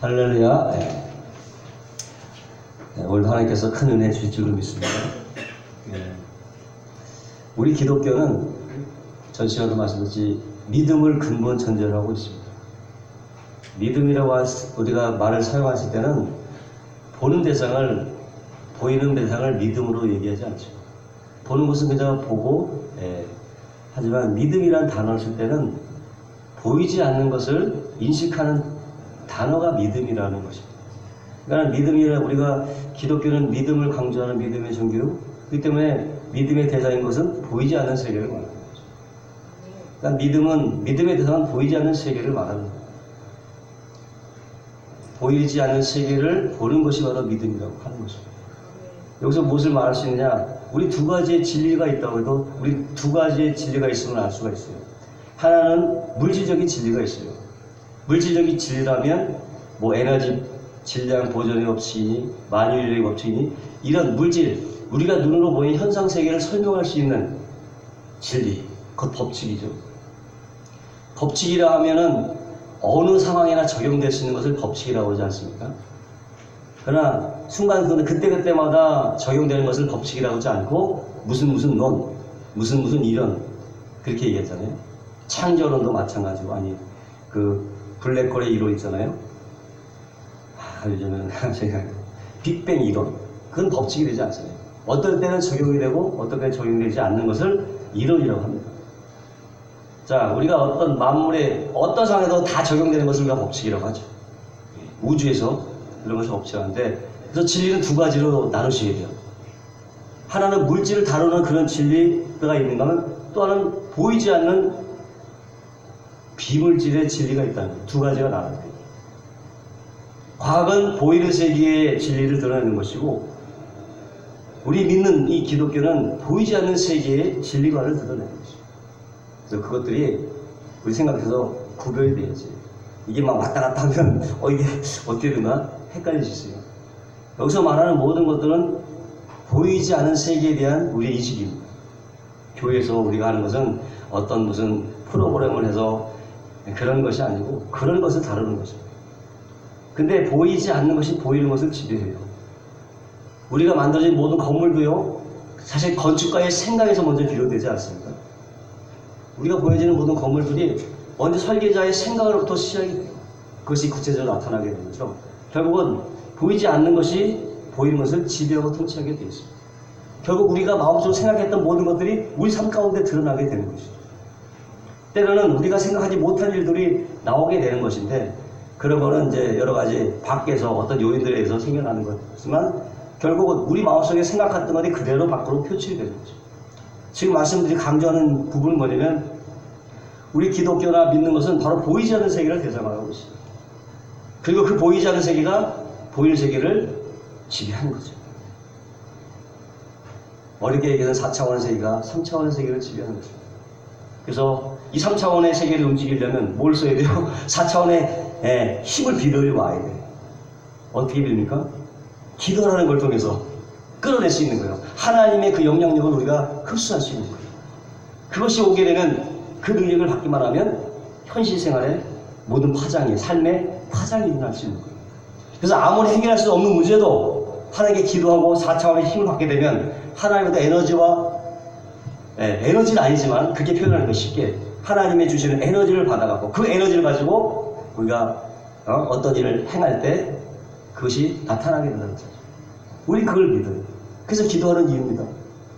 할렐루야. 오늘도 하나님께서 큰 은혜 주실 줄로 믿습니다. 우리 기독교는 전 시간도 말씀드렸지 믿음을 근본 전제로 하고 있습니다. 믿음이라고 우리가 말을 사용하실 때는 보이는 대상을 믿음으로 얘기하지 않죠. 보는 것은 그냥 보고, 하지만 믿음이라는 단어를 쓸 때는 보이지 않는 것을 인식하는 단어가 믿음이라는 것입니다. 그러니까 우리가 기독교는 믿음을 강조하는 믿음의 종교, 그렇기 때문에 믿음의 대상인 것은 보이지 않는 세계를 말하는 거죠. 그러니까 믿음의 대상은 보이지 않는 세계를 말하는 거예요. 보이지 않는 세계를 보는 것이 바로 믿음이라고 하는 것입니다. 여기서 무엇을 말할 수 있느냐? 우리 두 가지의 진리가 있다고 해도 우리 두 가지의 진리가 있으면 알 수가 있어요. 하나는 물질적인 진리가 있어요. 물질적인 진리라면 에너지 질량 보존의 법칙이니 만유인력의 법칙이니 이런 물질, 우리가 눈으로 보이는 현상 세계를 설명할 수 있는 진리, 그것 법칙이죠. 법칙이라 하면은 어느 상황에나 적용될 수 있는 것을 법칙이라고 하지 않습니까? 그러나 순간 그때마다 적용되는 것을 법칙이라고 하지 않고 무슨 론, 무슨 이론 그렇게 얘기했잖아요. 창조론도 마찬가지고, 아니 블랙홀의 이론 있잖아요. 요즘은 제가 빅뱅 이론, 그건 법칙이 되지 않잖아요. 어떨 때는 적용이 되고 어떨 때는 적용되지 않는 것을 이론이라고 합니다. 자, 우리가 어떤 만물의 어떤 상황에도 다 적용되는 것을 우리가 법칙이라고 하죠. 우주에서 이런 것이 법칙인데, 그래서 진리는 두 가지로 나누시게 돼요. 하나는 물질을 다루는 그런 진리가 있는가 하면, 또 하나는 보이지 않는 비물질의 진리가 있다는 거예요. 두 가지가 나눠요. 과학은 보이는 세계의 진리를 드러내는 것이고, 우리 믿는 이 기독교는 보이지 않는 세계의 진리관을 드러내는 것입니다. 그래서 그것들이 우리 생각해서 구별이 돼야지. 이게 막 왔다 갔다 하면 이게 어떻게 되나 헷갈릴 수 있어요. 여기서 말하는 모든 것들은 보이지 않는 세계에 대한 우리의 인식입니다. 교회에서 우리가 하는 것은 어떤 무슨 프로그램을 해서 그런 것이 아니고 그런 것을 다루는 것입니다. 근데 보이지 않는 것이 보이는 것을 지배해요. 우리가 만들어진 모든 건물도요, 사실 건축가의 생각에서 먼저 비롯되지 않습니까? 우리가 보여지는 모든 건물들이 먼저 설계자의 생각으로부터 시작이 돼요. 그것이 구체적으로 나타나게 되는 거죠. 결국은 보이지 않는 것이 보이는 것을 지배하고 통치하게 되어 있습니다. 결국 우리가 마음속으로 생각했던 모든 것들이 우리 삶 가운데 드러나게 되는 것이죠. 때로는 우리가 생각하지 못한 일들이 나오게 되는 것인데, 그런 거는 이제 여러 가지 밖에서 어떤 요인들에 의해서 생겨나는 거지만, 결국은 우리 마음속에 생각했던 것이 그대로 밖으로 표출이 되는 거죠. 지금 말씀드린 강조하는 부분은 뭐냐면, 우리 기독교나 믿는 것은 바로 보이지 않는 세계를 대상으로 하고 있습니다. 그리고 그 보이지 않는 세계가 보이는 세계를 지배하는 거죠. 어렵게 얘기해서 4차원의 세계가 3차원의 세계를 지배하는 거죠. 그래서 이 3차원의 세계를 움직이려면 뭘 써야 돼요? 4차원의 힘을 빌어 와야 돼요. 어떻게 빌립니까? 기도라는 걸 통해서 끌어낼 수 있는 거예요. 하나님의 그 영향력을 우리가 흡수할 수 있는 거예요. 그것이 오게 되면 그 능력을 받기만 하면 현실 생활의 모든 파장이, 삶의 파장이 일어날 수 있는 거예요. 그래서 아무리 해결할 수 없는 문제도 하나님께 기도하고 4차원의 힘을 받게 되면 하나님의 에너지는 아니지만 그렇게 표현하는 것이 쉽게 하나님의 주시는 에너지를 받아갖고 그 에너지를 가지고 우리가 어떤 일을 행할 때 그것이 나타나게 된다는 거죠. 우리 그걸 믿어요. 그래서 기도하는 이유입니다.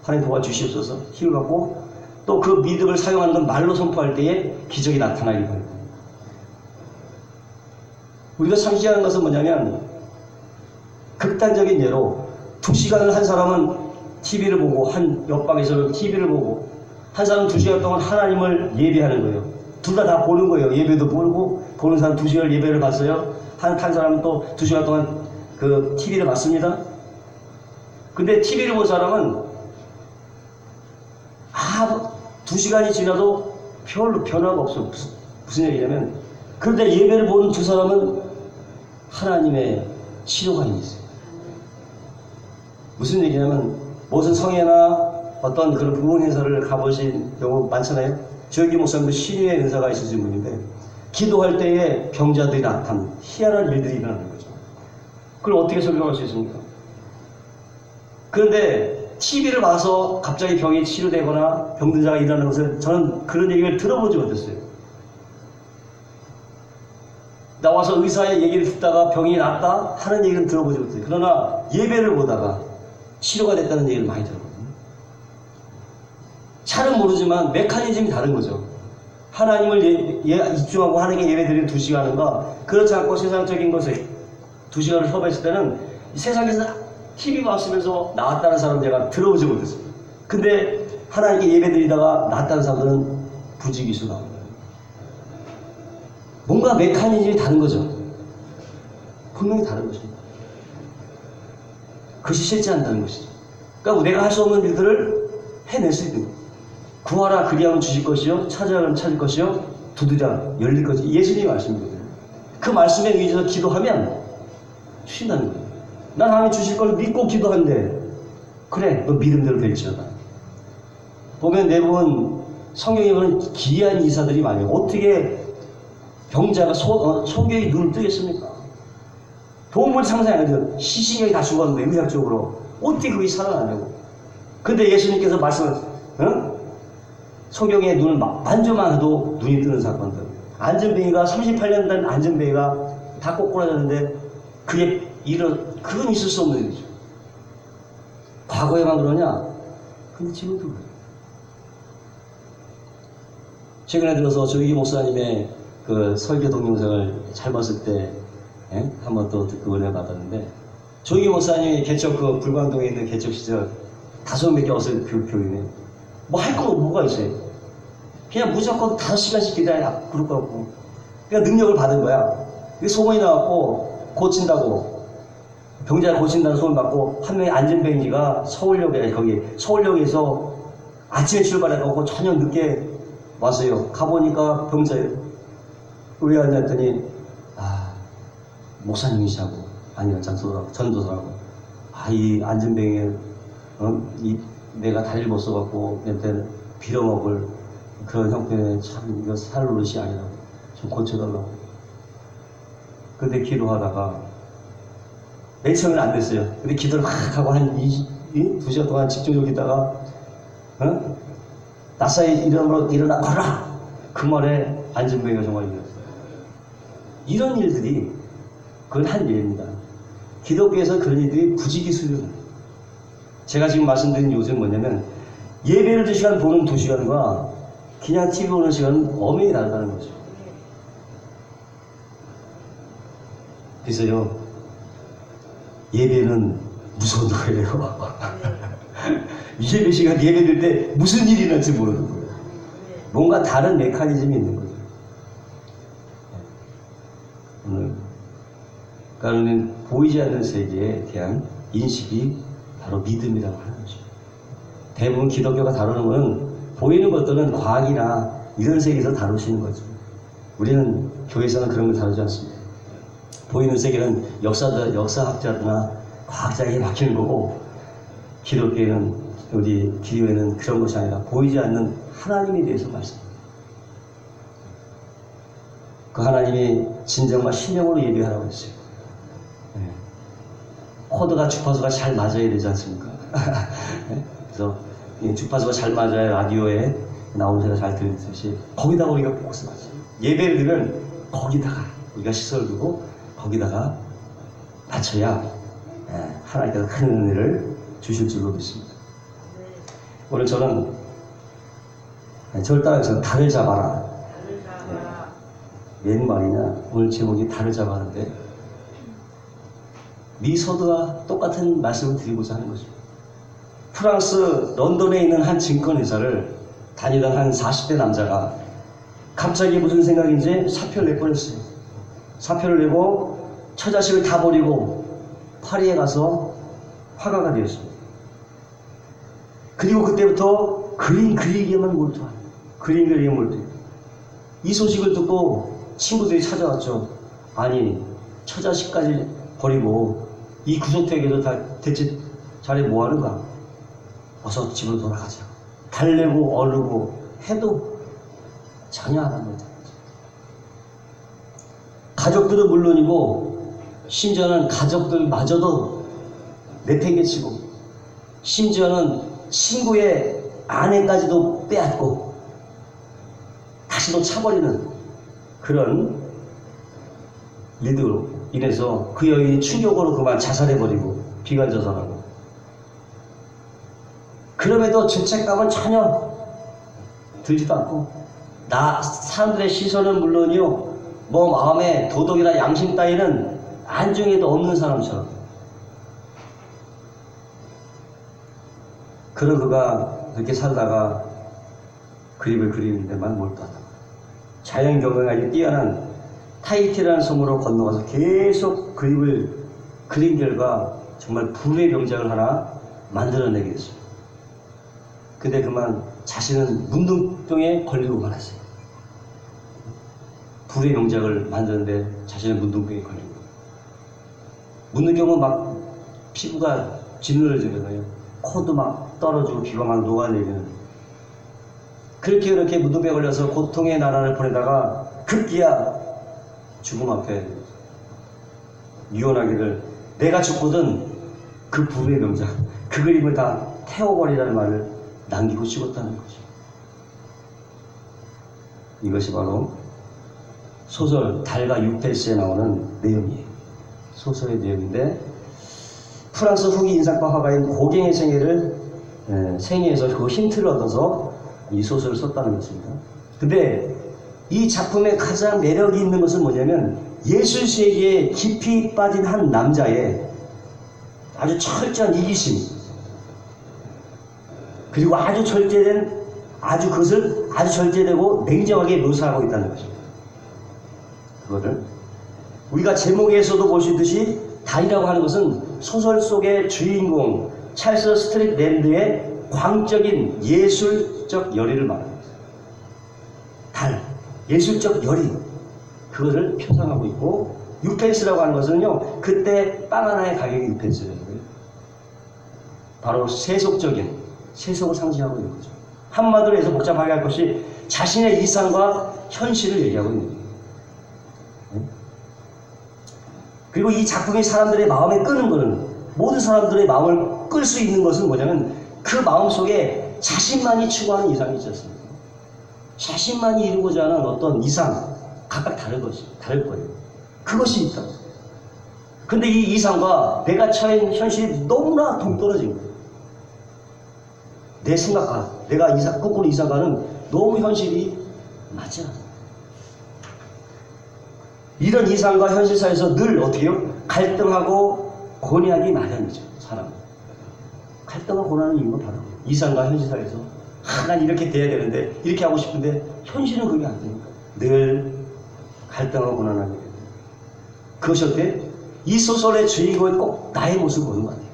하나님 도와주시옵소서 힘을 받고 또 그 믿음을 사용하는 건 말로 선포할 때에 기적이 나타나길 바랍니다. 우리가 상기하는 것은 뭐냐면, 극단적인 예로 2시간을 한 사람은 TV를 보고 한 옆방에서 TV를 보고 한 사람은 2시간 동안 하나님을 예배하는 거예요. 둘 다 보는 거예요. 예배도 보고 보는 사람 2시간 예배를 봤어요. 한 사람은 또 2시간 동안 그 TV를 봤습니다. 근데 TV를 본 사람은 2시간이 지나도 별로 변화가 없어. 무슨 얘기냐면, 그런데 예배를 보는 두 사람은 하나님의 치료가 있어요. 무슨 얘기냐면, 무슨 성회나 어떤 그런 부흥 행사를 가보신 경우 많잖아요. 조영기 목사님도 신유의 은사가 있으신 분인데, 기도할 때에 병자들이 나타나는 희한한 일들이 일어나는 거죠. 그걸 어떻게 설명할 수 있습니까? 그런데 TV를 봐서 갑자기 병이 치료되거나 병든 자가 일어나는 것을 저는 그런 얘기를 들어보지 못했어요. 나와서 의사의 얘기를 듣다가 병이 낫다 하는 얘기는 들어보지 못했어요. 그러나 예배를 보다가 치료가 됐다는 얘기를 많이 들었거든요. 잘은 모르지만 메커니즘이 다른 거죠. 하나님을 입중하고 하나님께 예배드리는 2시간인가 그렇지 않고 세상적인 것에 2시간을 협의했을 때는 세상에서 TV 봤으면서 나왔다는 사람 제가 들어보지 못했어요. 근데 하나님께 예배드리다가 나왔다는 사람들은 부지기수 나오는 거예요. 뭔가 메커니즘이 다른 거죠. 분명히 다른 것입니다. 그것이 실제한다는 것이죠. 그러니까 내가 할 수 없는 일들을 해낼 수 있는 거예요. 구하라 그리하면 주실 것이요 찾아라면 찾을 것이요 두드리라 열릴 것이 예수님의 말씀이거든요. 그 말씀에 의해서 기도하면 주신다는 거예요. 난 하나님 주실 걸 믿고 기도한대. 그래 너 믿음대로 될지어다. 보면 대부분 성경에 보면 기이한 이사들이 많아요. 어떻게 병자가 소경이 눈을 뜨겠습니까? 도움을 상상이 안 돼요. 시신경이 다 죽었는데 의학적으로 어떻게 그게 살아나냐고. 근데 예수님께서 소경의 눈을 만져만 해도 눈이 뜨는 사건들. 안전뱅이가 38년 된 안전뱅이가 다 꼬꾸라졌는데 그건 있을 수 없는 일이죠. 과거에만 그러냐? 근데 지금도 그래요. 최근에 들어서 조희기 목사님의 그 설교 동영상을 잘 봤을 때 한번 또 듣고 은혜 받았는데 조희기 목사님이 개척 불광동에 있는 개척 시절 5명밖에 없을 교인이에요. 뭐 할 거 뭐가 있어요? 그냥 무조건 5시간씩 기다려 그럴 것 같고 그냥 능력을 받은 거야. 소문이 나왔고 고친다고 병자를 고친다는 소문 받고 한 명의 안전뱅이가 서울역에서 아침에 출발해가고 저녁 늦게 왔어요. 가보니까 병자예요. 왜 왔냐 했더니 목사님이시라고 아니요 전도사라고 이 안전뱅이에 내가 다리를 못 써갖고 내한테 빌어먹을 그런 형편에 참 이거 살 노릇이 아니라고 좀 고쳐달라고. 근데 기도하다가 맨 처음에는 안 됐어요. 근데 기도를 막 하고 한 2시간 동안 집중적으로 있다가 나사의 이름으로 일어나거라 그 말에 안전뱅이가 정말 일어났어요. 이런 일들이 그건 한 예입니다. 기독교에서 그런 일들이 부지기수입니다. 제가 지금 말씀드린 요즘 뭐냐면 예배를 2시간 보는 2시간과 그냥 TV 보는 시간은 엄연히 다르다는 거죠. 그래서요 예배는 무서운 거예요. 예배 시간 예배될 때 무슨 일이 날지 모르는 거예요. 뭔가 다른 메커니즘이 있는 거죠. 그러니까 보이지 않는 세계에 대한 인식이 바로 믿음이라고 하는 거죠. 대부분 기독교가 다루는 것은 보이는 것들은 과학이나 이런 세계에서 다루시는 거죠. 우리는 교회에서는 그런 걸 다루지 않습니다. 보이는 세계는 역사학자나 과학자에게 맡기는 거고 기독교에는 우리 기도에는 그런 것이 아니라 보이지 않는 하나님에 대해서 말씀합니다. 그 하나님이 진정과 신령으로 예배하라고 했어요. 코드가 주파수가 잘 맞아야 되지 않습니까? 그래서 주파수가 잘 맞아야 라디오에 나오는 소리가 잘 들리듯이 거기다가 우리가 포커스 맞아요. 예배를 드리면 거기다가 우리가 시설을 두고 거기다가 맞춰야 하나님께서 큰 은혜를 주실 줄로 믿습니다. 오늘 저는 저를 따라서 달을 잡아라. 웬 말이냐? 오늘 제목이 달을 잡아라인데 미소드와 똑같은 말씀을 드리고자 하는 거죠. 프랑스 런던에 있는 한 증권회사를 다니던 한 40대 남자가 갑자기 무슨 생각인지 사표를 내버렸어요. 사표를 내고 처자식을 다 버리고 파리에 가서 화가가 되었습니다. 그리고 그때부터 그림 그리기에만 몰두한 그림 그리기에 몰두해요. 이 소식을 듣고 친구들이 찾아왔죠. 아니 처자식까지 버리고 이 구석택에서 다 대체 자네 뭐하는가? 어서 집으로 돌아가자. 달래고 어르고 해도 전혀 안 합니다. 가족들은 물론이고 심지어는 가족들마저도 내팽개치고 심지어는 친구의 아내까지도 빼앗고 다시도 차버리는 그런 일들로 인해서 그 여인이 충격으로 그만 자살해버리고 비관자살하고, 그럼에도 죄책감은 전혀 들지도 않고 사람들의 시선은 물론이요 뭐 마음에 도덕이나 양심 따위는 안중에도 없는 사람처럼, 그런 그가 그렇게 살다가 그림을 그리는 데만 몰두하다 자연 경영이 뛰어난 타히티라는 섬으로 건너가서 계속 그림을 그린 결과 정말 불의 명작을 하나 만들어내게 됐어요. 근데 그만 자신은 문둥병에 걸리고 말았어요. 불의 명작을 만드는데 자신은 문둥병에 걸리고, 문둥병은 막 피부가 짓눌러지거든요. 코도 막 떨어지고 비가 막 녹아내리는, 그렇게 문둥병에 걸려서 고통의 나라를 보내다가 급기야 죽음 앞에 유언하기를, 내가 죽거든 그 불의 명작, 그 그림을 다 태워버리라는 말을 남기고 죽었다는 거죠. 이것이 바로 소설 달과 유페스에 나오는 내용이에요. 소설의 내용인데, 프랑스 후기 인상파 화가인 고갱의 생애에서 그 힌트를 얻어서 이 소설을 썼다는 것입니다. 근데 이 작품의 가장 매력이 있는 것은 뭐냐면, 예술 세계에 깊이 빠진 한 남자의 아주 철저한 이기심, 그리고 아주 절제되고 냉정하게 묘사하고 있다는 것입니다. 그거를 우리가 제목에서도 볼 수 있듯이 달이라고 하는 것은 소설 속의 주인공 찰스 스트릿랜드의 광적인 예술적 열의를 말합니다. 달, 예술적 열의, 그것을 표상하고 있고, 6펜스라고 하는 것은요, 그때 빵 하나의 가격이 6펜스라고요. 바로 세속을 상징하고 있는 거죠. 한마디로 해서 복잡하게 할 것이 자신의 이상과 현실을 얘기하고 있는 거예요. 그리고 이 작품이 사람들의 마음에 끄는 것은, 모든 사람들의 마음을 끌 수 있는 것은 뭐냐면, 그 마음 속에 자신만이 추구하는 이상이 있지 않습니까? 자신만이 이루고자 하는 어떤 이상, 각각 다를 거예요. 그것이 있다. 근데 이 이상과 내가 처해 있는 현실이 너무나 동떨어진 거예요. 내 생각과 내가 꿈꾸는 이상과는 너무 현실이 맞지 않아요. 이런 이상과 현실 사이에서 늘 어떻게 해요? 갈등하고 고뇌하기 마련이죠. 사람은 갈등하고 고뇌하는 이유가 바로 이상과 현실 사이에서, 난 이렇게 돼야 되는데, 이렇게 하고 싶은데 현실은 그게 안 되니까 늘 갈등하고 고뇌하게 돼요. 그것이 어때? 이 소설의 주인공은 꼭 나의 모습을 보는 것 같아요.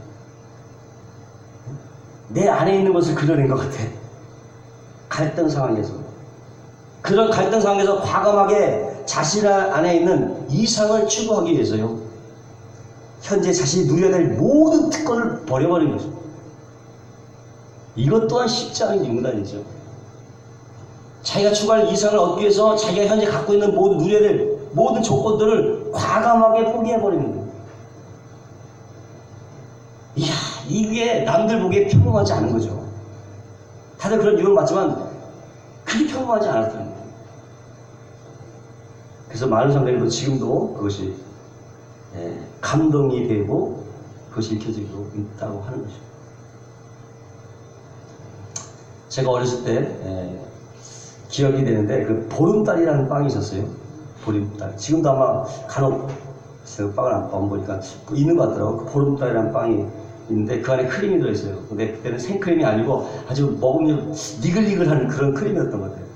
내 안에 있는 것을 그려낸 것 같아. 갈등 상황에서, 그런 갈등 상황에서 과감하게 자신 안에 있는 이상을 추구하기 위해서요, 현재 자신이 누려야 될 모든 특권을 버려버린 거죠. 이것 또한 쉽지 않은 임무는 아니죠. 자기가 추구할 이상을 얻기 위해서 자기가 현재 갖고 있는 누려야 될 모든 조건들을 과감하게 포기해버리는 거예요. 이야, 이게 남들 보기에 평범하지 않은 거죠. 다들 그런 유형 맞지만 그게 평범하지 않았다는 거예요. 그래서 많은 사람들이 지금도 그것이 감동이 되고 그것이 익혀지고 있다고 하는 것이죠. 제가 어렸을 때 기억이 되는데, 그 보름달이라는 빵이 있었어요. 보름달. 지금도 아마 간혹 제가 빵을 안 보니까 있는 것 같더라고요. 그 보름달이라는 빵이 있는데 그 안에 크림이 들어있어요. 근데 그때는 생크림이 아니고 아주 먹으면 니글니글한 그런 크림이었던 것 같아요.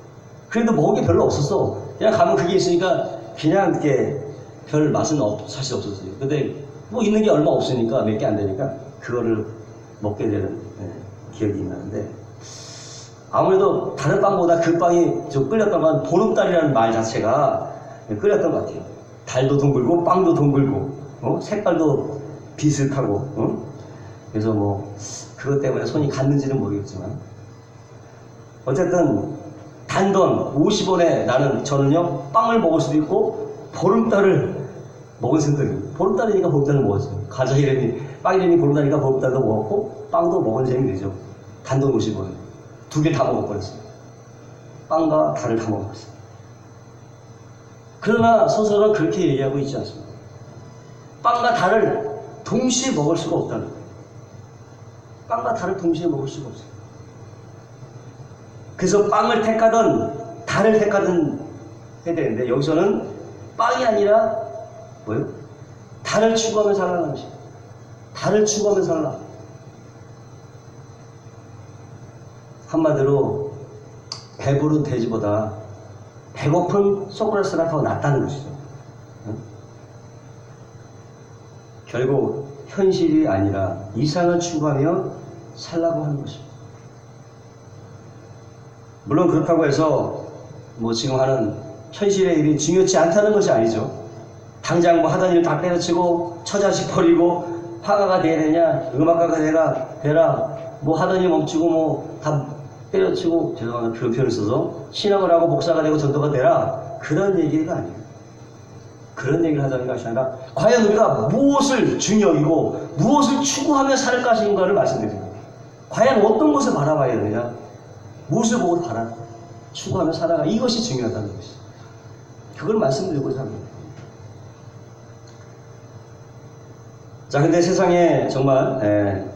그런데 먹은 게 별로 없었어. 그냥 가면 그게 있으니까 그냥 이렇게 별 맛은 사실 없었어요. 근데 뭐 있는 게 얼마 없으니까, 몇 개 안 되니까 그거를 먹게 되는 기억이 나는데, 아무래도 다른 빵보다 그 빵이 좀 끌렸던 건 보름달이라는 말 자체가 끌렸던 것 같아요. 달도 둥글고 빵도 둥글고 색깔도 비슷하고 그래서 뭐 그것 때문에 손이 갔는지는 모르겠지만, 어쨌든 단돈 50원에 저는요 빵을 먹을 수도 있고 보름달을 먹은 셈들이. 보름달이니까 보름달을 먹었죠. 과자 이름이, 빵 이름이 보름달이니까 보름달도 먹었고, 빵도 먹은 셈이 되죠. 단돈 50원. 두 개 다 먹어버렸어요. 빵과 달을 다 먹어버렸어요. 그러나 소설은 그렇게 얘기하고 있지 않습니다. 빵과 달을 동시에 먹을 수가 없다는 거예요. 빵과 달을 동시에 먹을 수가 없어요. 그래서 빵을 택하든 달을 택하든 해야 되는데, 여기서는 빵이 아니라 뭐예요? 달을 추구하며 살라는 것이에요. 달을 추구하며 살라. 한마디로 배부른 돼지보다 배고픈 소크라테스가 더 낫다는 것이죠. 응? 결국 현실이 아니라 이상을 추구하며 살라고 하는 것입니다. 물론 그렇다고 해서 뭐 지금 하는 현실의 일이 중요치 않다는 것이 아니죠. 당장 뭐 하던 일 다 때려치고 처자식 버리고 화가가 돼야 되냐, 음악가가 되라, 뭐 하던 일 멈추고 뭐 다 때려치고, 죄송합니다, 그런 표현을 써서 신앙을 하고 목사가 되고 전도가 되라, 그런 얘기가 아니에요. 그런 얘기를 하자는 것이 아니라 과연 우리가 무엇을 중요이고 무엇을 추구하며 살 것인가를 말씀드립니다. 과연 어떤 것을 바라봐야 되느냐, 무엇을 보고 추구하며 살아가, 이것이 중요하다는 것이죠. 그걸 말씀드리고자 합니다. 자, 근데 세상에 정말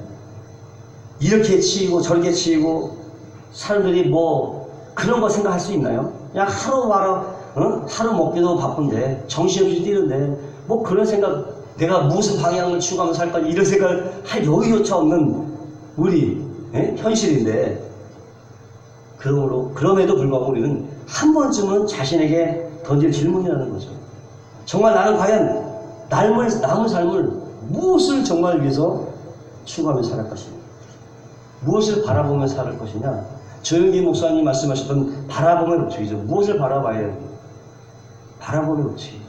이렇게 치이고 저렇게 치이고 사람들이 뭐 그런 거 생각할 수 있나요? 그냥 하루 먹기도 바쁜데, 정신없이 뛰는데, 뭐 그런 생각, 내가 무슨 방향을 추구하며 살 거지, 이런 생각을 할 여유조차 없는 우리 현실인데, 그럼에도 불구하고 우리는 한 번쯤은 자신에게 던질 질문이라는 거죠. 정말 나는 과연 남은 삶을 무엇을 정말 위해서 추구하며 살 것이냐, 무엇을 바라보며 살 것이냐. 조영기 목사님 말씀하셨던 바라봄의 법칙이죠. 무엇을 바라봐야 해요? 바라봄의 법칙.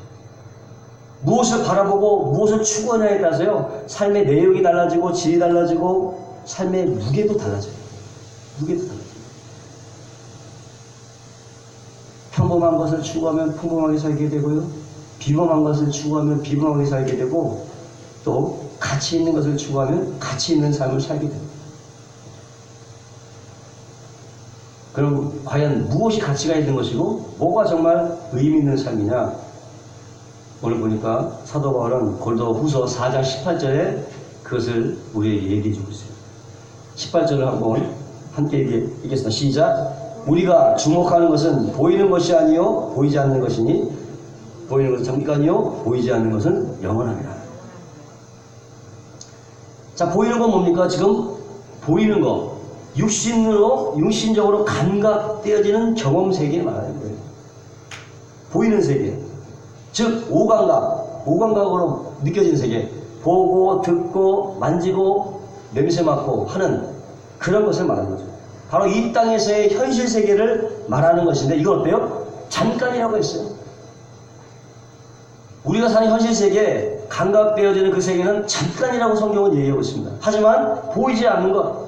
무엇을 바라보고 무엇을 추구하냐에 따라서요, 삶의 내용이 달라지고 질이 달라지고 삶의 무게도 달라져요. 무게도 달라져요. 평범한 것을 추구하면 평범하게 살게 되고요, 비범한 것을 추구하면 비범하게 살게 되고, 또 가치 있는 것을 추구하면 가치 있는 삶을 살게 됩니다. 그럼 과연 무엇이 가치가 있는 것이고 뭐가 정말 의미 있는 삶이냐? 오늘 보니까 사도 바울은 고린도 후서 4장 18절에 그것을 우리에게 얘기해 주고 있어요. 18절을 한번 함께 읽겠습니다. 시작. 우리가 주목하는 것은 보이는 것이 아니요 보이지 않는 것이니, 보이는 것은 잠깐이요 보이지 않는 것은 영원합니다. 자, 보이는 건 뭡니까? 지금 보이는 거, 육신적으로 감각되어지는 경험 세계를 말하는 거예요. 보이는 세계, 즉 오감각으로 느껴지는 세계, 보고 듣고 만지고 냄새 맡고 하는 그런 것을 말하는 거죠. 바로 이 땅에서의 현실 세계를 말하는 것인데, 이건 어때요? 잠깐이라고 했어요. 우리가 사는 현실 세계, 감각되어지는 그 세계는 잠깐이라고 성경은 얘기하고 있습니다. 하지만 보이지 않는 것,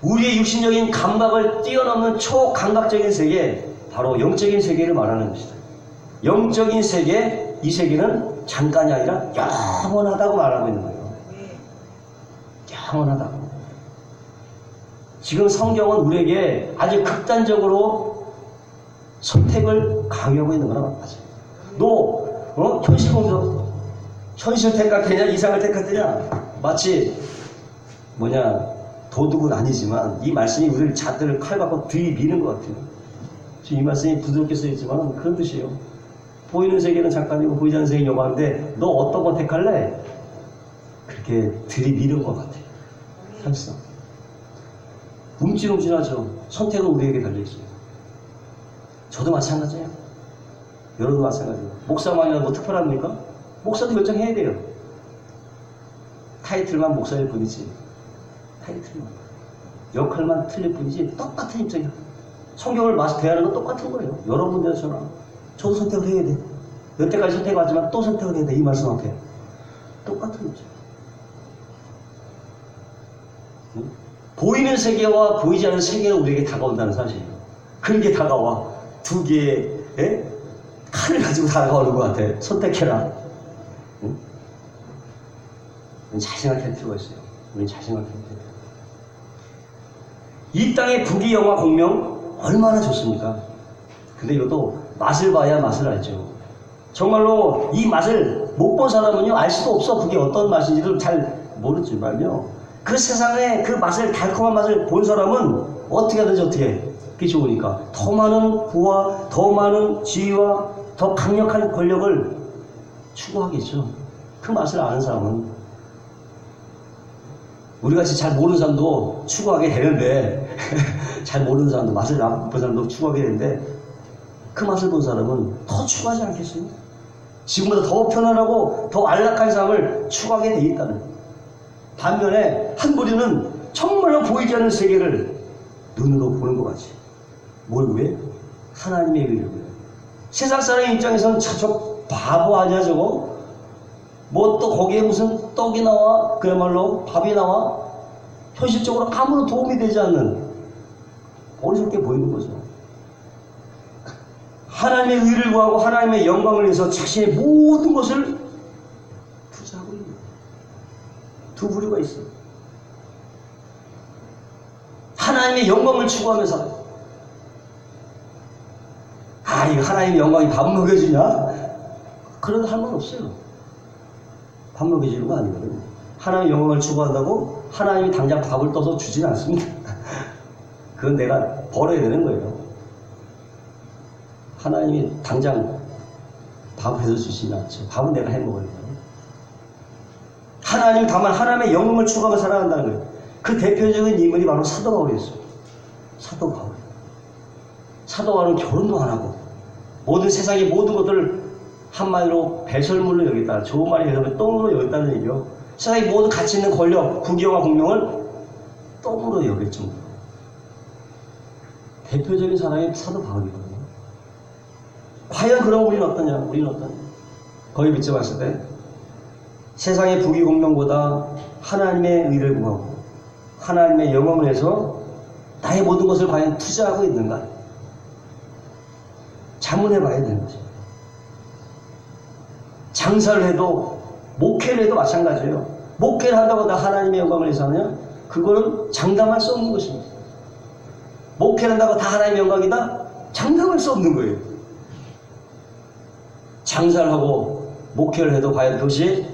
우리의 육신적인 감각을 뛰어넘는 초감각적인 세계, 바로 영적인 세계를 말하는 것이다. 영적인 세계, 이 세계는 잠깐이 아니라 영원하다고 말하고 있는 거예요. 영원하다고. 지금 성경은 우리에게 아주 극단적으로 선택을 강요하고 있는 거나 마찬가지야. 너 현실 공격, 현실 택할 테냐 이상을 택할 테냐, 마치 도둑은 아니지만 이 말씀이 우리를 잣들을 칼 갖고 들이미는 것 같아요. 지금 이 말씀이 부드럽게 쓰였지만 그런 뜻이에요. 보이는 세계는 잠깐이고 보이지 않는 세계는 영원한데 너 어떤 거 택할래? 그렇게 들이미는 것 같아요. 사실상 움찔움찔하죠. 선택은 우리에게 달려있어요. 저도 마찬가지예요. 여러분도 마찬가지예요. 목사만이라도 뭐 특별합니까? 목사도 결정해야 돼요. 타이틀만 목사일 뿐이지, 타이틀만, 역할만 틀릴 뿐이지 똑같은 입장이야. 성경을 대하는 건 똑같은 거예요. 여러분들 저도 선택을 해야 돼. 여태까지 선택하지만 또 선택을 해야 돼. 이 말씀 앞에 똑같은 입장. 응? 보이는 세계와 보이지 않는 세계가 우리에게 다가온다는 사실이에요. 그게 다가와. 두 개의 칼을 가지고 다가오는 것 같아. 선택해라. 응? 자신을 할 필요가 있어요. 우리는 자신을 할 필요가 있어요. 이 땅의 부귀 영화 공명 얼마나 좋습니까? 근데 이것도 맛을 봐야 맛을 알죠. 정말로 이 맛을 못 본 사람은요, 알 수도 없어. 그게 어떤 맛인지를 잘 모르지만요, 그 세상의 그 맛을, 달콤한 맛을 본 사람은 어떻게 하든지 어떻게 그게 좋으니까 더 많은 부와 더 많은 지위와 더 강력한 권력을 추구하겠죠. 그 맛을 아는 사람은, 우리같이 잘 모르는 사람도 추구하게 되는데 잘 모르는 사람도, 맛을 못 본 사람도 추구하게 되는데, 그 맛을 본 사람은 더 추구하지 않겠어요? 지금보다 더 편안하고 더 안락한 삶을 추구하게 돼 있다는 거예요. 반면에 한 부류는 정말로 보이지 않는 세계를 눈으로 보는 것 같이, 뭘 왜? 하나님의 의를 위해. 세상 사람의 입장에서는 저 바보 아니야 저거? 뭐 또 거기에 무슨 떡이 나와? 그야말로 밥이 나와? 현실적으로 아무런 도움이 되지 않는, 어리석게 보이는 거죠. 하나님의 의를 구하고 하나님의 영광을 위해서 자신의 모든 것을 투자하고 있는 거예요. 두 부류가 있어요. 하나님의 영광을 추구하며 살아요. 아, 이거 하나님의 영광이 밥 먹여주냐? 그런 할 말 없어요. 밥 먹여주는 거 아니거든요. 하나님의 영광을 추구한다고 하나님이 당장 밥을 떠서 주진 않습니다. 그건 내가 벌어야 되는 거예요. 하나님이 당장 밥을 해서 주시지 않죠. 밥은 내가 해 먹어야 돼요. 하나님 다만 하나님의 영광을 추구하며 살아간다는 거예요. 그 대표적인 인물이 바로 사도 바울이었어요. 사도 바울. 사도 바울은 결혼도 안 하고 모든 세상의 모든 것들을 한마디로 배설물로 여겼다. 좋은 말이 되면 똥으로 여겼다는 얘기요. 세상의 모든 가치 있는 권력, 부귀영화 공명을 똥으로 여길 정도로. 대표적인 사람이 사도 바울이거든요. 과연 그럼 우리는 어떠냐? 우리는 어떠냐? 거기 밑에 봤을 때 세상의 부귀 공명보다 하나님의 의를 구하고 하나님의 영광을 위해서 나의 모든 것을 과연 투자하고 있는가? 자문해 봐야 되는 거죠. 장사를 해도, 목회를 해도 마찬가지예요. 목회를 한다고 나 하나님의 영광을 위해서 하느냐? 그거는 장담할 수 없는 것입니다. 목회를 한다고 다 하나님의 영광이다? 장담할 수 없는 거예요. 장사를 하고 목회를 해도 과연 그것이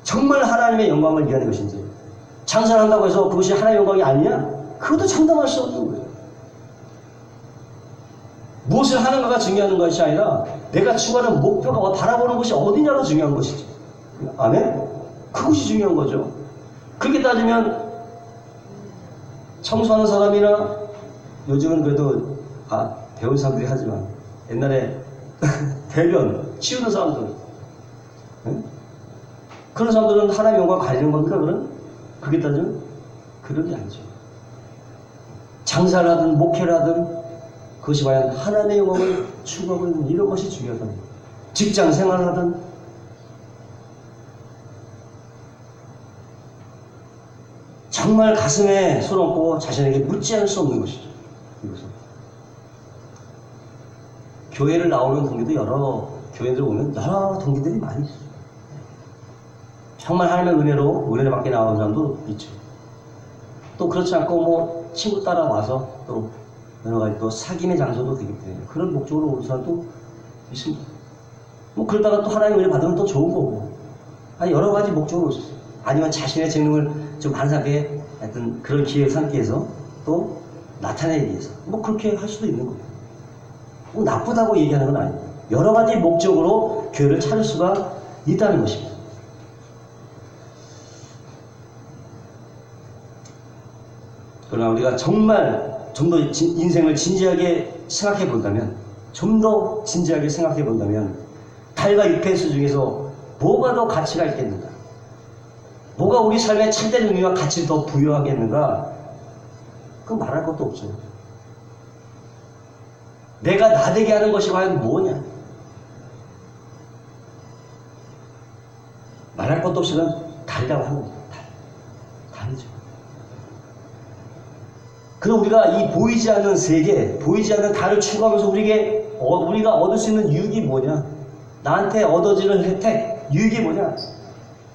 정말 하나님의 영광을 위한 것인지, 장사를 한다고 해서 그것이 하나님의 영광이 아니냐? 그것도 장담할 수 없는 거예요. 무엇을 하는가가 중요한 것이 아니라 내가 추구하는 목표가 바라보는 것이 어디냐가 중요한 것이지. 아멘? 그것이 중요한 거죠. 그렇게 따지면 청소하는 사람이나, 요즘은 그래도 배운 사람들이 하지만 옛날에 대변 치우는 사람들, 응? 그런 사람들은 하나님의 영광 가지는 겁니까? 그렇게 따지면 그런 게 아니죠. 장사를 하든 목회를 하든 그것이 과연 하나님의 영광을 추구하고 있는, 이런 것이 중요하다. 직장 생활을 하든 정말 가슴에 손 얹고 자신에게 묻지 않을 수 없는 것이죠. 이것은 교회를 나오는 동기도, 여러 교회들 오면 여러 동기들이 많이 있어요. 정말 하나님의 은혜로 은혜를 받게 나오는 사람도 있죠. 또 그렇지 않고 뭐 친구 따라와서 또 여러 가지 또 사귐의 장소도 되기 때문에 그런 목적으로 오는 사람도 있습니다. 뭐 그러다가 또 하나님의 은혜 받으면 또 좋은 거고, 여러 가지 목적으로 오셨어요. 아니면 자신의 재능을 좀 반사하게 하여튼 그런 기회를 삼기 위해서, 또 나타내기 위해서, 뭐 그렇게 할 수도 있는 거예요. 뭐 나쁘다고 얘기하는 건 아니에요. 여러 가지 목적으로 교회를 찾을 수가 있다는 것입니다. 그러나 우리가 정말 좀 더 인생을 진지하게 생각해 본다면, 좀 더 진지하게 생각해 본다면, 달과 유패수 중에서 뭐가 더 가치가 있겠는가? 뭐가 우리 삶의 참된 의미와 가치를 더 부여하겠는가? 그건 말할 것도 없죠. 내가 나되게 하는 것이 과연 뭐냐? 말할 것도 없이 그냥 다르다고 하는 겁니다. 다르죠. 그럼 우리가 이 보이지 않는 세계, 보이지 않는 달을 추구하면서 우리에게 우리가 얻을 수 있는 유익이 뭐냐? 나한테 얻어지는 혜택, 유익이 뭐냐?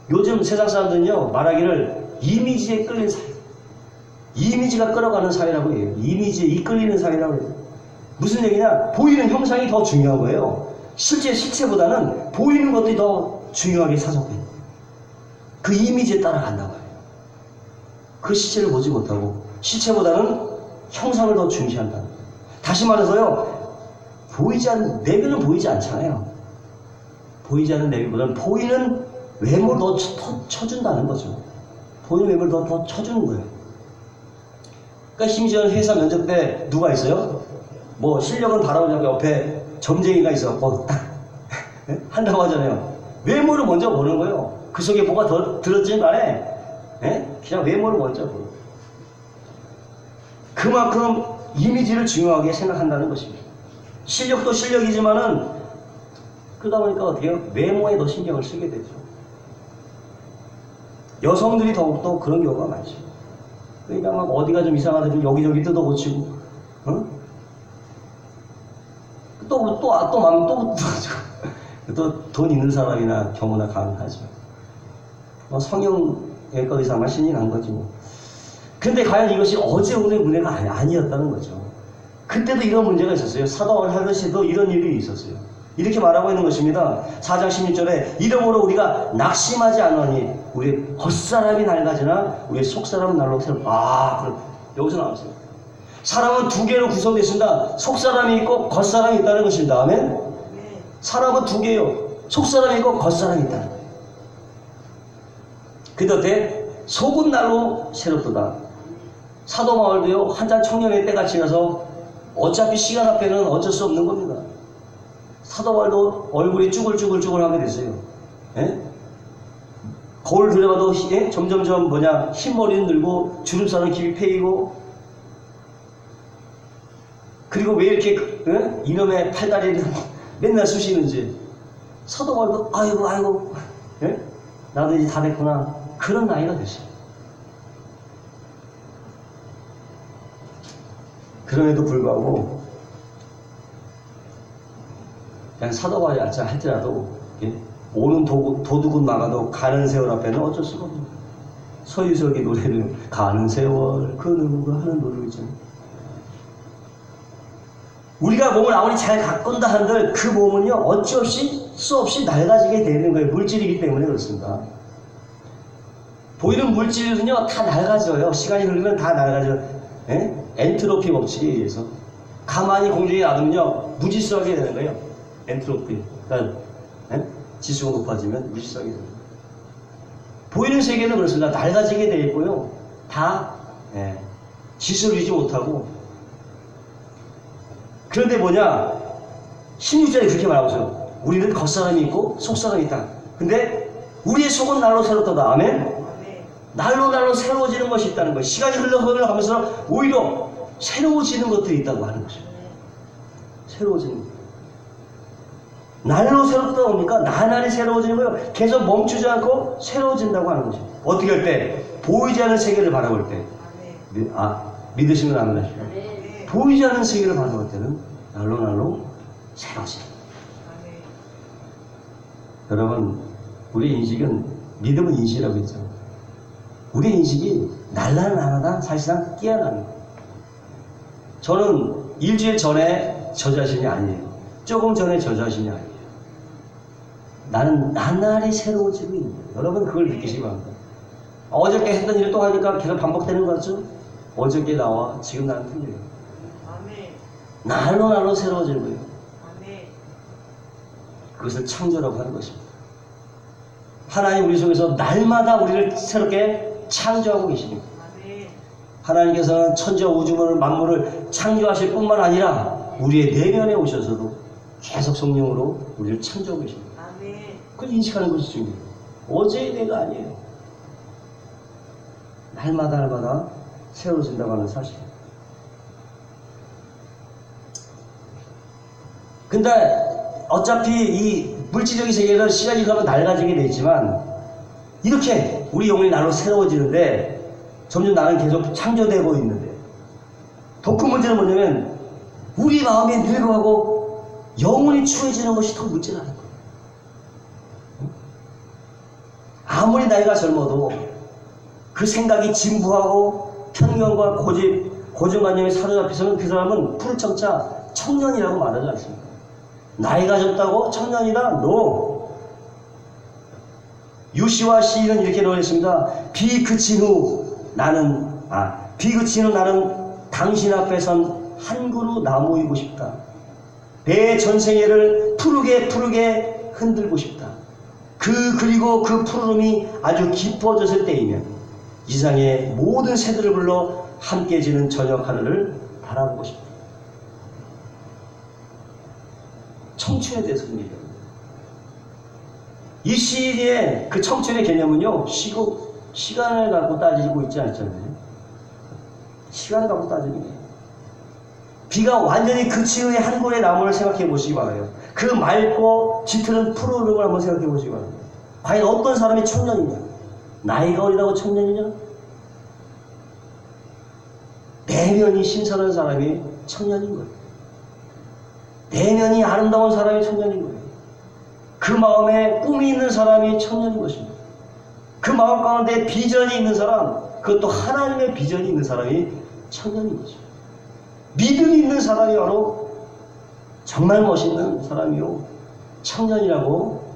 요즘 세상 사람들은요, 말하기를 이미지에 끌린 사회. 이미지가 끌어가는 사회라고 해요. 이미지에 이끌리는 사회라고 해요. 무슨 얘기냐? 보이는 형상이 더 중요한 거예요. 실제 실체보다는 보이는 것들이 더 중요하게 사석해요. 그 이미지에 따라간다고 해요. 그 실체를 보지 못하고 실체보다는 형상을 더 중시한다는 거예요. 다시 말해서요, 내면은 보이지 않잖아요. 보이지 않는 내면보다는 보이는 외모를 더 쳐준다는 거죠. 보이는 외모를 더 쳐주는 거예요. 그러니까 심지어 회사 면접 때 누가 있어요? 뭐 실력은 바라보자고 옆에 점쟁이가 있어. 딱 한다고 하잖아요. 외모를 먼저 보는 거예요. 그 속에 뭐가 더 들었지 간에 그냥 외모를 먼저 보는 거예요. 그만큼 이미지를 중요하게 생각한다는 것입니다. 실력도 실력이지만은 그러다 보니까 어떻게 해요? 외모에 더 신경을 쓰게 되죠. 여성들이 더욱더 그런 경우가 많죠. 그러니까 막 어디가 좀 이상하다 좀 여기저기 뜯어고치고, 또 돈 있는 사람이나 경우나 가능하죠. 뭐 성형외과 의사만 신이 난 거지 뭐. 근데 과연 이것이 어제 오늘 문제가 아니었다는 거죠. 그때도 이런 문제가 있었어요. 사도바울 하듯이도 이런 일이 있었어요. 이렇게 말하고 있는 것입니다. 4장 16절에 이러므로 우리가 낙심하지 않으니 우리 겉사람이 낡아지나 우리 속사람은 날로 새로. 여기서 나왔어요. 사람은 두 개로 구성됐습니다. 속사람이 있고 겉사람이 있다는 것입니다. 아멘? 사람은 두 개요. 속사람이 있고 겉사람이 있다는 거예요. 근데 어때? 속은 날로 새롭도다. 사도 바울도요, 한잔 청년의 때가 지나서 어차피 시간 앞에는 어쩔 수 없는 겁니다. 사도 바울도 얼굴이 쭈글쭈글쭈글하게 됐어요. 거울 들여봐도 점점점 흰머리는 늘고 주름살은 깊이 패이고, 그리고 왜 이렇게 이놈의 팔다리를 맨날 쑤시는지. 사도 바울도 아이고 나도 이제 다 됐구나, 그런 나이가 됐어요. 그럼에도 불구하고 그냥 사도 바울이 할지라도 오는 도둑은 막아도 가는 세월 앞에는 어쩔 수가 없는 거예요. 서유석의 노래는 가는 세월 그 누구가 하는 노래가 있잖아요. 우리가 몸을 아무리 잘 가꾼다 한들 그 몸은요, 어찌 수 없이 낡아지게 되는 거예요. 물질이기 때문에 그렇습니다. 보이는 물질은요, 다 낡아져요. 시간이 흐르면 다 낡아져요. 엔트로피 법칙에 의해서. 가만히 공중에 놔두면요, 무질서하게 되는 거예요. 엔트로피. 그러니까 지수가 높아지면 무질서하게 됩니다. 보이는 세계는 그렇습니다. 낡아지게 되어 있고요. 다 지수를 유지 못하고. 그런데 16절에 그렇게 말하고 있어요. 우리는 겉사람이 있고 속사람이 있다. 근데 우리의 속은 날로 새롭다. 아멘? 날로 새로워지는 것이 있다는 거예요. 시간이 흘러가면서 오히려 새로워지는 것들이 있다고 하는 것입니다. 새로워지는 것. 날로 새롭다 뭡니까? 나날이 새로워지는 거예요. 계속 멈추지 않고 새로워진다고 하는 것입니다. 어떻게 할 때? 보이지 않는 세계를 바라볼 때. 믿으시면 아멘 하시죠. 보이지 않는 세계를 바라볼 때는 날로 새로워집니다. 여러분, 우리 인식은 믿음은 인식이라고 했죠. 우리 인식이 날마다 사실상 깨어나는 거예요. 저는 일주일 전에 저 자신이 아니에요. 조금 전에 저 자신이 아니에요. 나는 나날이 새로워지고 있는 거예요. 여러분 그걸 느끼시기 바랍니다. 어저께 했던 일을 또 하니까 계속 반복되는 거 같죠? 어저께 나와 지금 나는 틀려요. 날로 새로워지는 거예요. 그것을 창조라고 하는 것입니다. 하나님 우리 속에서 날마다 우리를 새롭게 창조하고 계십니다. 하나님께서는 천지와 우주를 만물을 창조하실 뿐만 아니라 우리의 내면에 오셔서도 계속 성령으로 우리를 창조하고 계십니다. 그걸 인식하는 것이 중요해요. 어제의 내가 아니에요. 날마다 새로워진다고 하는 사실입니다. 근데 어차피 이 물질적인 세계는 시간이 가면 낡아지게 돼 있지만 이렇게 우리 영혼이 날로 새로워지는데 점점 나는 계속 창조되고 있는데 더 큰 문제는 뭐냐면 우리 마음이 늙어가고 영원히 추해지는 것이 더 문제라는 거예요. 아무리 나이가 젊어도 그 생각이 진부하고 편견과 고정관념에 사로잡혀서는 그 사람은 풀청자 청년이라고 말하지 않습니다. 나이가 젊다고 청년이다? NO! 유시와 시인은 이렇게 노래했습니다. 비 그친 후 나는 당신 앞에선 한 그루 나무이고 싶다. 내 전생애를 푸르게 흔들고 싶다. 그리고 그 푸르름이 아주 깊어졌을 때이면 이 세상의 모든 새들을 불러 함께 지는 저녁 하늘을 바라보고 싶다. 청춘에 대해서 얘기합니다. 이 시의 그 청춘의 개념은요, 시간을 갖고 따지고 있지 않잖아요. 시간을 갖고 따지는 게. 비가 완전히 그친 후에 한 그루의 나무를 생각해 보시기 바라요. 그 맑고 짙은 푸르름을 한번 생각해 보시기 바랍니다. 과연 어떤 사람이 청년이냐? 나이가 어리다고 청년이냐? 내면이 신선한 사람이 청년인 거예요. 내면이 아름다운 사람이 청년인 거예요. 그 마음에 꿈이 있는 사람이 청년인 것입니다. 그 마음 가운데 비전이 있는 사람, 그것도 하나님의 비전이 있는 사람이 청년인 거죠. 믿음이 있는 사람이 바로 정말 멋있는 사람이요, 청년이라고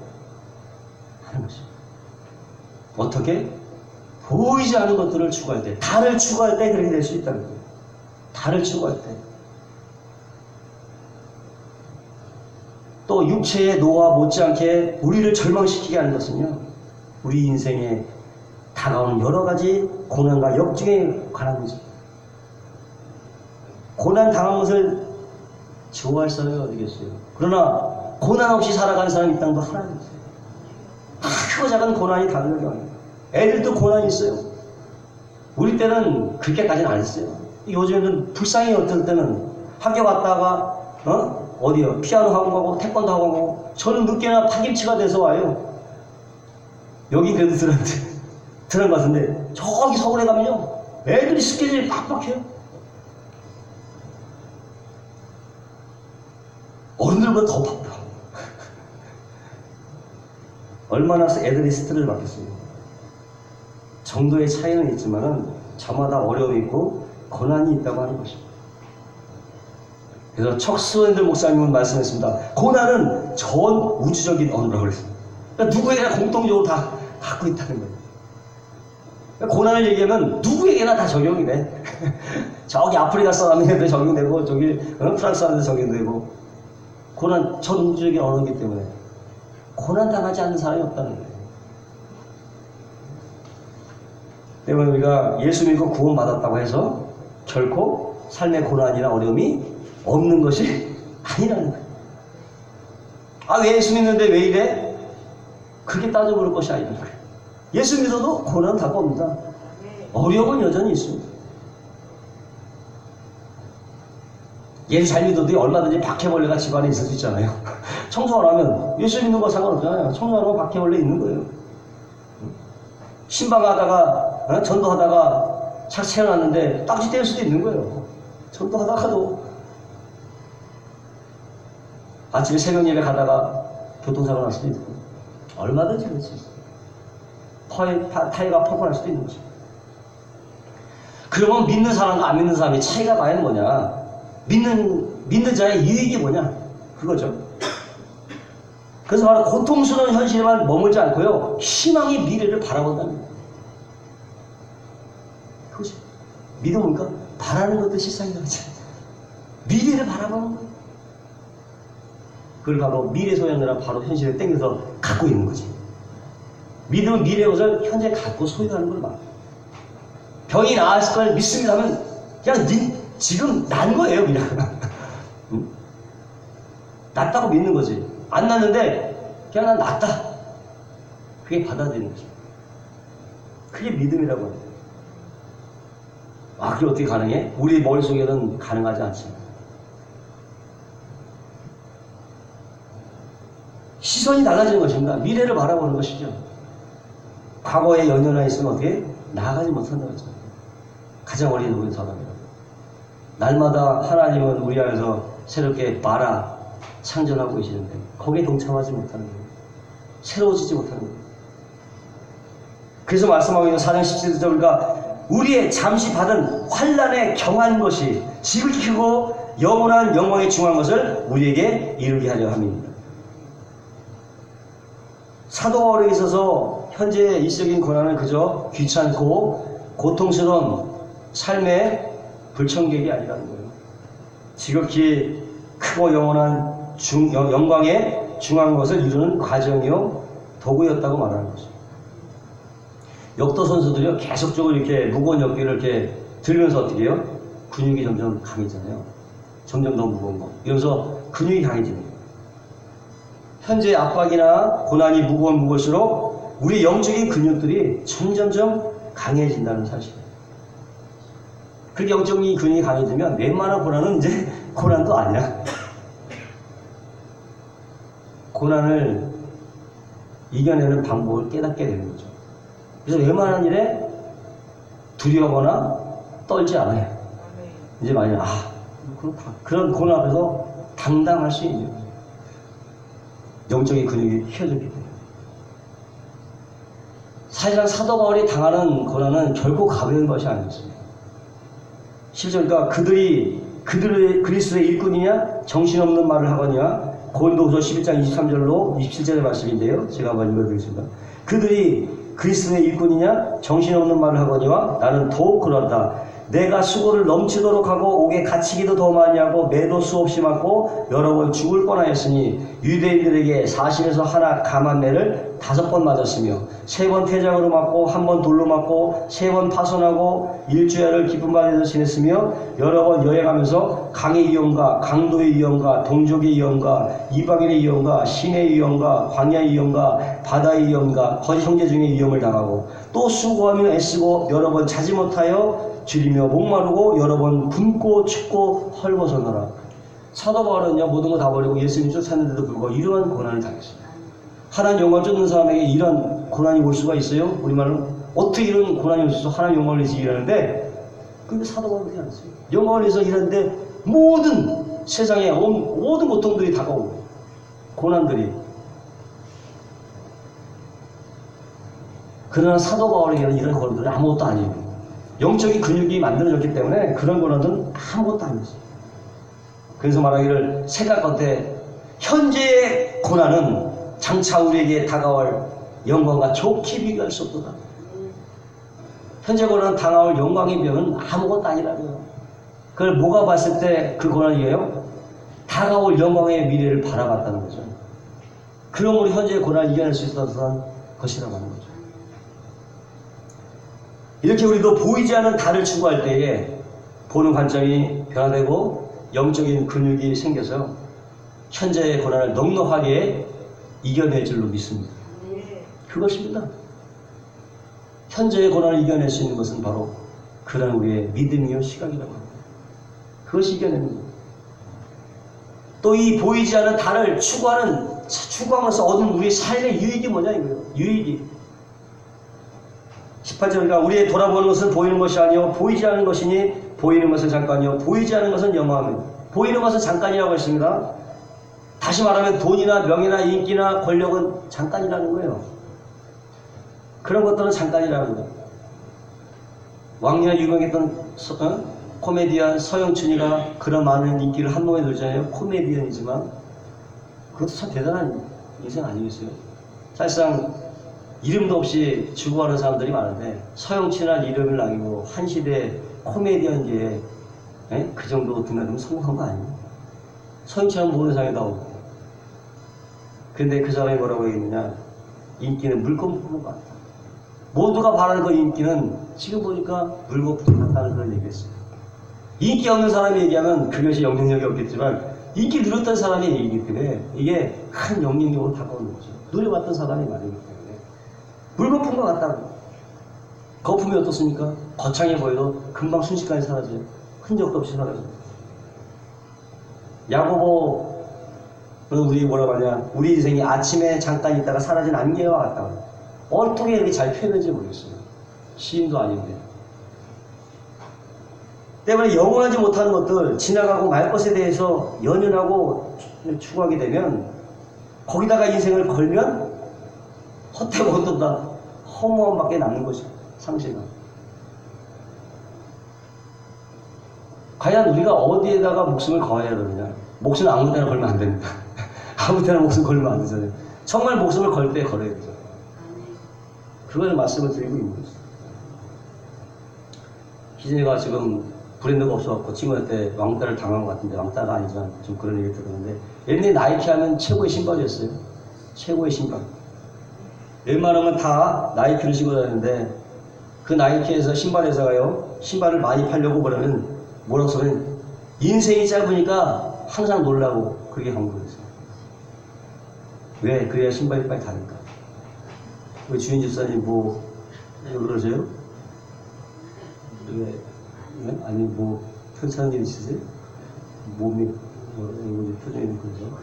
하는 것입니다. 어떻게? 보이지 않는 것들을 추구할 때, 달을 추구할 때 그렇게 될 수 있다는 거예요. 달을 추구할 때. 또 육체의 노화 못지않게 우리를 절망시키게 하는 것은요, 우리 인생에 다가오는 여러 가지 고난과 역증에 관한 거죠. 고난 당한 것을 좋아할 사람이 어디겠어요? 그러나 고난 없이 살아가는 사람이 이 땅도 하나도 없어요. 크고 작은 고난이 다르게 와요. 애들도 고난이 있어요. 우리 때는 그렇게까지는 안 했어요. 요즘에는 불쌍히 어떨 때는 학교 갔다가 어디요? 피아노 학원 가고 태권도 학원 가고. 저는 늦게나 파김치가 돼서 와요. 여기 그래도 들은 것 같은데 저기 서울에 가면요, 애들이 스케줄이 빡빡해요. 어른들보다 더 바빠. 얼마나 애들이 스트레스를 받겠어요. 정도의 차이는 있지만은 저마다 어려움이 있고 고난이 있다고 하는 것입니다. 그래서 척스웬들 목사님은 말씀했습니다. 고난은 전 우주적인 언어라고 그랬습니다. 그러니까 누구에게나 공통적으로 다 갖고 있다는 거예요. 그러니까 고난을 얘기하면 누구에게나 다 적용이 돼. 저기 아프리카 사람한테도 적용되고, 저기 프랑스 사람한테도 적용되고. 고난 전 우주적인 언어이기 때문에 고난 당하지 않는 사람이 없다는 거예요. 때문에 우리가 예수 믿고 구원받았다고 해서 결코 삶의 고난이나 어려움이 없는 것이 아니라는 거예요. 왜 예수 믿는데 왜 이래? 그렇게 따져볼 것이 아니라는 거예요. 예수 믿어도 고난은 다 겁니다. 어려움은 여전히 있습니다. 예수 잘 믿어도 얼마든지 바퀴벌레가 집안에 있을 수 있잖아요. 청소 안 하면 예수 믿는 거 상관없잖아요. 청소 안 하면 바퀴벌레 있는 거예요. 신방하다가 전도하다가 착 채워놨는데 딱지 뗄 수도 있는 거예요. 전도하다가도 아침에 새벽 예배 가다가 교통사고 날 수도 있고, 얼마든지 그럴 수 있어요. 타이어가 퍼져날 수도 있는 거죠. 그러면 믿는 사람과 안 믿는 사람의 차이가 과연 뭐냐? 믿는 자의 이익이 뭐냐? 그거죠. 그래서 바로 고통스러운 현실에만 머물지 않고요, 희망의 미래를 바라본다는 거예요. 그것이 믿음은 뭡니까? 바라는 것도 실상이라고 하죠. 미래를 바라보는 거예요. 그걸 바로 미래 소양이라 바로 현실에 땡겨서 갖고 있는 거지. 믿음은 미래의 것을 현재 갖고 소유하는 걸 말해요. 병이 나았을 걸 믿습니다 하면 그냥 지금 난 거예요, 그냥. 응? 낫다고 믿는 거지. 안 낫는데 그냥 난 낫다. 그게 받아들이는 거죠. 그게 믿음이라고 해요. 그게 어떻게 가능해? 우리 머릿속에는 가능하지 않습니다. 시선이 달라지는 것입니다. 미래를 바라보는 것이죠. 과거에 연연하 있으면 어떻게? 나아가지 못한다고 했죠. 가장 어린 사람이라고. 날마다 하나님은 우리 안에서 새롭게 창전하고 계시는데 거기에 동참하지 못하는 거예요. 새로워지지 못하는 거예요. 그래서 말씀하고 있는 4장 17절 우리가 우리의 잠시 받은 환난에 경한 것이 지극히고 영원한 영광에 중한 것을 우리에게 이루게 하려 함입니다. 사도 바울에 있어서 현재 일시적인 고난은 그저 귀찮고 고통스러운 삶의 불청객이 아니라는 거예요. 지극히 크고 영원한 영광에 중한 것을 이루는 과정이요 도구였다고 말하는 거죠. 역도 선수들이요 계속적으로 이렇게 무거운 역기를 이렇게 들면서 어떻게 해요? 근육이 점점 강해지잖아요. 점점 더 무거운 거. 이러면서 근육이 강해지는 거예요. 현재 압박이나 고난이 무거울수록 우리 영적인 근육들이 점점점 강해진다는 사실이에요. 그렇게 영적인 근육이 강해지면 웬만한 고난은 이제 고난도 아니야. 고난을 이겨내는 방법을 깨닫게 되는 거죠. 그래서 웬만한 일에 두려워하거나 떨지 않아요. 이제 만약 그런 고난 앞에서 당당할 수 있는 영적인 근육이 휘어졌기 때문에. 사실상 사도 바울이 당하는 고난은 결코 가벼운 것이 아니었습니다. 실제 그러니까 그들의 그리스도의 일꾼이냐 정신없는 말을 하거냐 고린도후서 11장 23절로 27절의 말씀인데요. 제가 한번 읽어드리겠습니다. 그들이 그리스도의 일꾼이냐 정신없는 말을 하거니와 나는 더욱 그렇다. 내가 수고를 넘치도록 하고 옥에 갇히기도 더 많이 하고 매도 수없이 맞고 여러 번 죽을 뻔하였으니 유대인들에게 40에서 하나 감한 매를 5번 맞았으며 3번 태장으로 맞고 1번 돌로 맞고 3번 파손하고 일주일을 깊은 바다에서 지냈으며 여러 번 여행하면서 강의 위험과 강도의 위험과 동족의 위험과 이방인의 위험과 신의 위험과 광야의 위험과 바다의 위험과 거짓 형제 중의 위험을 당하고 또 수고하며 애쓰고 여러 번 자지 못하여 줄이며 목마르고 여러 번 굶고 춥고 헐벗어너라. 사도 바울은요 모든 거 다 버리고 예수님 쫓았는데도 불구하고 이러한 고난을 당했습니다. 하나님 영광을 쫓는 사람에게 이런 고난이 올 수가 있어요? 우리말은 어떻게 이런 고난이 올 수 있어? 하나님 영광을 위해서 일하는데 근데 사도 바울은 그렇게 안 했어요. 영광을 위해서 일하는데 모든 세상의 모든 고통들이 다가오고 고난들이. 그러나 사도 바울에게는 이런 고난들은 아무것도 아니에요. 영적인 근육이 만들어졌기 때문에 그런 고난은 아무것도 아니었어요. 그래서 말하기를 생각할 현재의 고난은 장차 우리에게 다가올 영광과 좋게 비교할 수 없도다. 현재 고난은 다가올 영광의 비교는 아무것도 아니라고요. 그걸 뭐가 봤을 때 그 고난이에요? 다가올 영광의 미래를 바라봤다는 거죠. 그러므로 현재의 고난을 이겨낼 수 있었던 것이라고 하는 거죠. 이렇게 우리도 보이지 않는 달을 추구할 때에 보는 관점이 변화되고 영적인 근육이 생겨서 현재의 고난을 넉넉하게 이겨낼 줄로 믿습니다. 그것입니다. 현재의 고난을 이겨낼 수 있는 것은 바로 그런 우리의 믿음이요 시각이라고 합니다. 그것이 이겨내는 겁니다. 또 이 보이지 않는 달을 추구하면서 얻은 우리의 삶의 유익이 뭐냐 이거예요. 유익이. 18절이니까 우리의 돌아보는 것은 보이는 것이 아니요 보이지 않는 것이니 보이는 것은 잠깐이요 보이지 않는 것은 영원함이요. 보이는 것은 잠깐이라고 했습니다. 다시 말하면 돈이나 명예나 인기나 권력은 잠깐이라는 거예요. 그런 것들은 잠깐이라는 거예요. 왕년에 유명했던 코미디언 서영춘이가 그런 많은 인기를 한 몸에 들잖아요. 코미디언이지만 그것도 참 대단한 인생 아니겠어요? 사실상 이름도 없이 죽어가는 사람들이 많은데 서영춘이라는 이름을 남기고 한 시대 코미디언계에 그 정도 등록하면 성공한 거 아니에요? 서영춘은 모든 세상에 나오고 근데 그 사람이 뭐라고 얘기했느냐 인기는 물건 부분 같다. 모두가 바라는 그 인기는 지금 보니까 물건 부분 같다는 그런 얘기했어요. 인기 없는 사람이 얘기하면 그것이 영향력이 없겠지만 인기 누렸던 사람이 얘기이기 때문에 이게 큰 영향력으로 다가오는 거죠. 노려봤던 사람이 말이기 때문에 물거품과 같다고. 거품이 어떻습니까? 거창해 보여도 금방 순식간에 사라져요. 흔적도 없이 사라져요. 야고보는 우리 뭐라고 하냐 우리 인생이 아침에 잠깐 있다가 사라진 안개와 같다고. 어떻게 이렇게 잘 표현했는지 모르겠어요. 시인도 아닌데. 때문에 영원하지 못하는 것들, 지나가고 말 것에 대해서 연연하고 추구하게 되면 거기다가 인생을 걸면 헛되고 헛돈다 허무함밖에 남는 것이죠. 상실감. 과연 우리가 어디에다가 목숨을 걸어야 되느냐? 목숨은 아무 데나 걸면 안 됩니다. 아무 데나 목숨 걸면 안 되잖아요. 정말 목숨을 걸 때 걸어야 되죠. 그걸 말씀을 드리고 있는 거죠. 희진이가 지금 브랜드가 없어갖고 친구한테 왕따를 당한 것 같은데, 왕따가 아니지만 좀 그런 얘기 들었는데, 옛날에 나이키 하면 최고의 신발이었어요. 최고의 신발. 웬만하면 다 나이키를 신고 다니는데, 그 나이키에서 신발 회사가요, 신발을 많이 팔려고 그러면 뭐라고 써면 인생이 짧으니까 항상 놀라고 그렇게 광고했어요. 왜? 그래야 신발이 빨리 다니까. 왜 주인 집사님 왜 그러세요? 왜? 아니 편찮은 일 있으세요? 몸이 표정이 그러죠?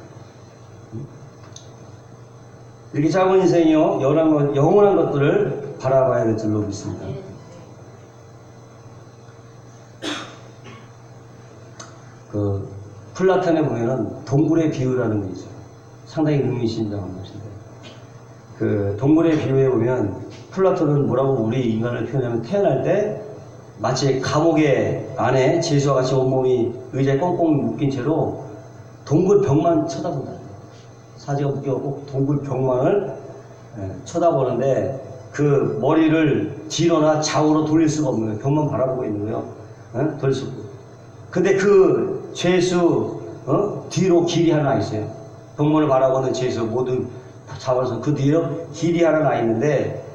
이렇게 짧은 인생이요, 영원한 것들을 바라봐야 될 줄로 믿습니다. 그 플라톤에 보면은 동굴의 비유라는 게 있어요. 상당히 의미심장한 것인데, 그 동굴의 비유에 보면 플라톤은 뭐라고 우리 인간을 표현하면, 태어날 때 마치 감옥의 안에 죄수와 같이 온몸이 의자에 꽁꽁 묶인 채로 동굴 벽만 쳐다본다. 사지가 묶여갖고 동굴 벽만을 쳐다보는데, 그 머리를 뒤로나 좌우로 돌릴 수가 없는 거예요. 벽만 바라보고 있는 거예요. 돌릴 수 없고. 근데 그 죄수 뒤로 길이 하나 있어요. 벽문을 바라보는 죄수 모두 잡아서 그 뒤로 길이 하나 있는데,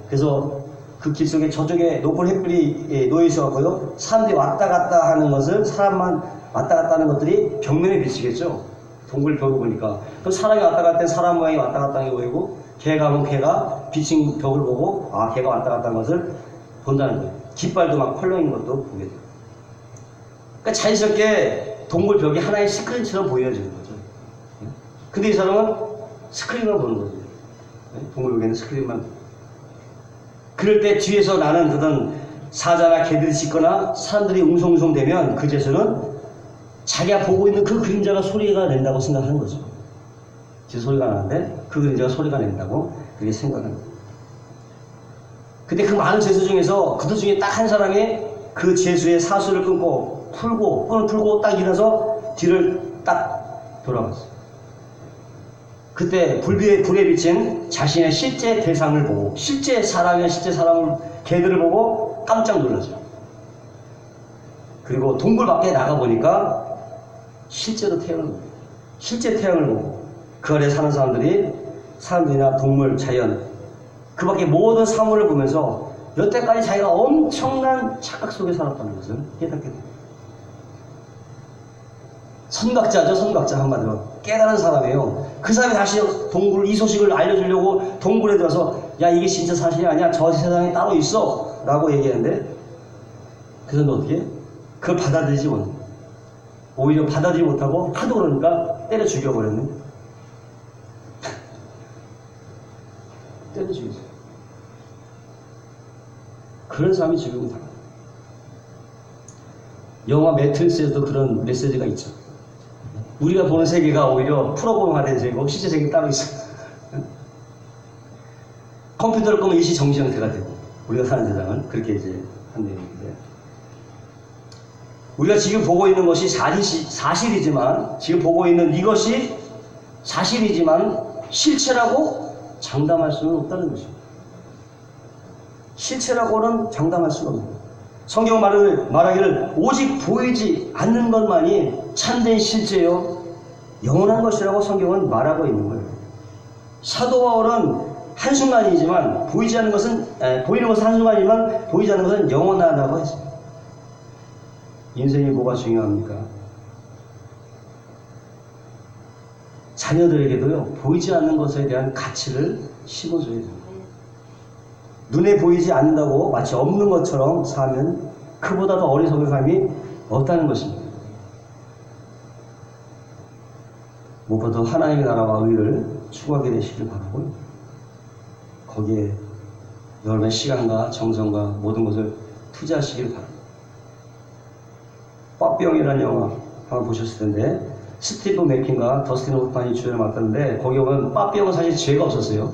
그래서 그 길 속에 저쪽에 높은 햇불이 놓여 있어갖고요, 사람들이 왔다 갔다 하는 것을, 사람만 왔다 갔다 하는 것들이 벽면에 비치겠죠. 동굴 벽을 보니까. 그럼 사람이 왔다 갔다 할 때 사람 모양이 왔다 갔다 하는 게 보이고, 개가 하면 개가 비친 벽을 보고, 아, 개가 왔다 갔다 하는 것을 본다는 거예요. 깃발도 막 펄렁인 것도 보게 돼요. 그러니까 자연스럽게 동굴 벽이 하나의 스크린처럼 보여지는 거죠. 근데 이 사람은 스크린만 보는 거죠. 동굴 벽에는 스크린만. 그럴 때 뒤에서 나는 그런 사자나 개들이 짖거나 사람들이 웅성웅성대면, 그제서는 자기가 보고 있는 그 그림자가 소리가 낸다고 생각하는 거죠. 뒤에 소리가 나는데 그 그림자가 소리가 낸다고 그렇게 생각하는 거예요. 근데 그 많은 죄수 중에서 그들 중에 딱 한 사람이 그 죄수의 사수를 끊고 끈을 풀고 딱 일어나서 뒤를 딱 돌아봤어요. 그때 불에 비친 자신의 실제 대상을 보고, 실제 사람의 실제 사람을, 개들을 보고 깜짝 놀라죠. 그리고 동굴 밖에 나가보니까 실제로 태양을 보고, 실제 태양을 보고, 그 아래 사는 사람들이나 동물, 자연, 그 밖에 모든 사물을 보면서 여태까지 자기가 엄청난 착각 속에 살았다는 것을 깨닫게 됩니다. 선각자죠, 선각자. 한마디로 깨달은 사람이에요. 그 사람이 다시 이 소식을 알려주려고 동굴에 들어서, 야, 이게 진짜 사실이 아니야, 저 세상에 따로 있어 라고 얘기하는데, 그 사람은 어떻게? 그걸 받아들이지 못해. 오히려 받아들이지 못하고 하도 그러니까 때려 죽여버렸네. 때려 죽였어요. 그런 사람이 죽음을 당합니다. 영화 매트릭스에도 그런 메시지가 있죠. 우리가 보는 세계가 오히려 프로그램화된 세계고 실제 세계가 따로 있어요. 컴퓨터를 끄면 일시 정지 형태가 되고, 우리가 사는 세상은 그렇게 이제 한다는 얘기인데, 우리가 지금 보고 있는 것이 사실이지만, 지금 보고 있는 이것이 사실이지만 실체라고 장담할 수는 없다는 것입니다. 실체라고는 장담할 수가 없는 거예요. 성경 말하기를 오직 보이지 않는 것만이 참된 실제요 영원한 것이라고 성경은 말하고 있는 거예요. 사도 바울은 한순간이지만 보이는 것은 한순간이지만 보이지 않는 것은 영원하다고 했습니다. 인생이 뭐가 중요합니까? 자녀들에게도요, 보이지 않는 것에 대한 가치를 심어줘야 됩니다. 눈에 보이지 않는다고 마치 없는 것처럼 사면 그보다 더 어리석은 삶이 없다는 것입니다. 무엇보다 하나님의 나라와 의를 추구하게 되시길 바라고, 거기에 여러분의 시간과 정성과 모든 것을 투자하시길 바랍니다. 빠삐용이라는 영화 한번 보셨을 텐데 스티브 맥킨과 더스틴 호프만이 주연을 맡았는데 거기 보면 빠삐용은 사실 죄가 없었어요.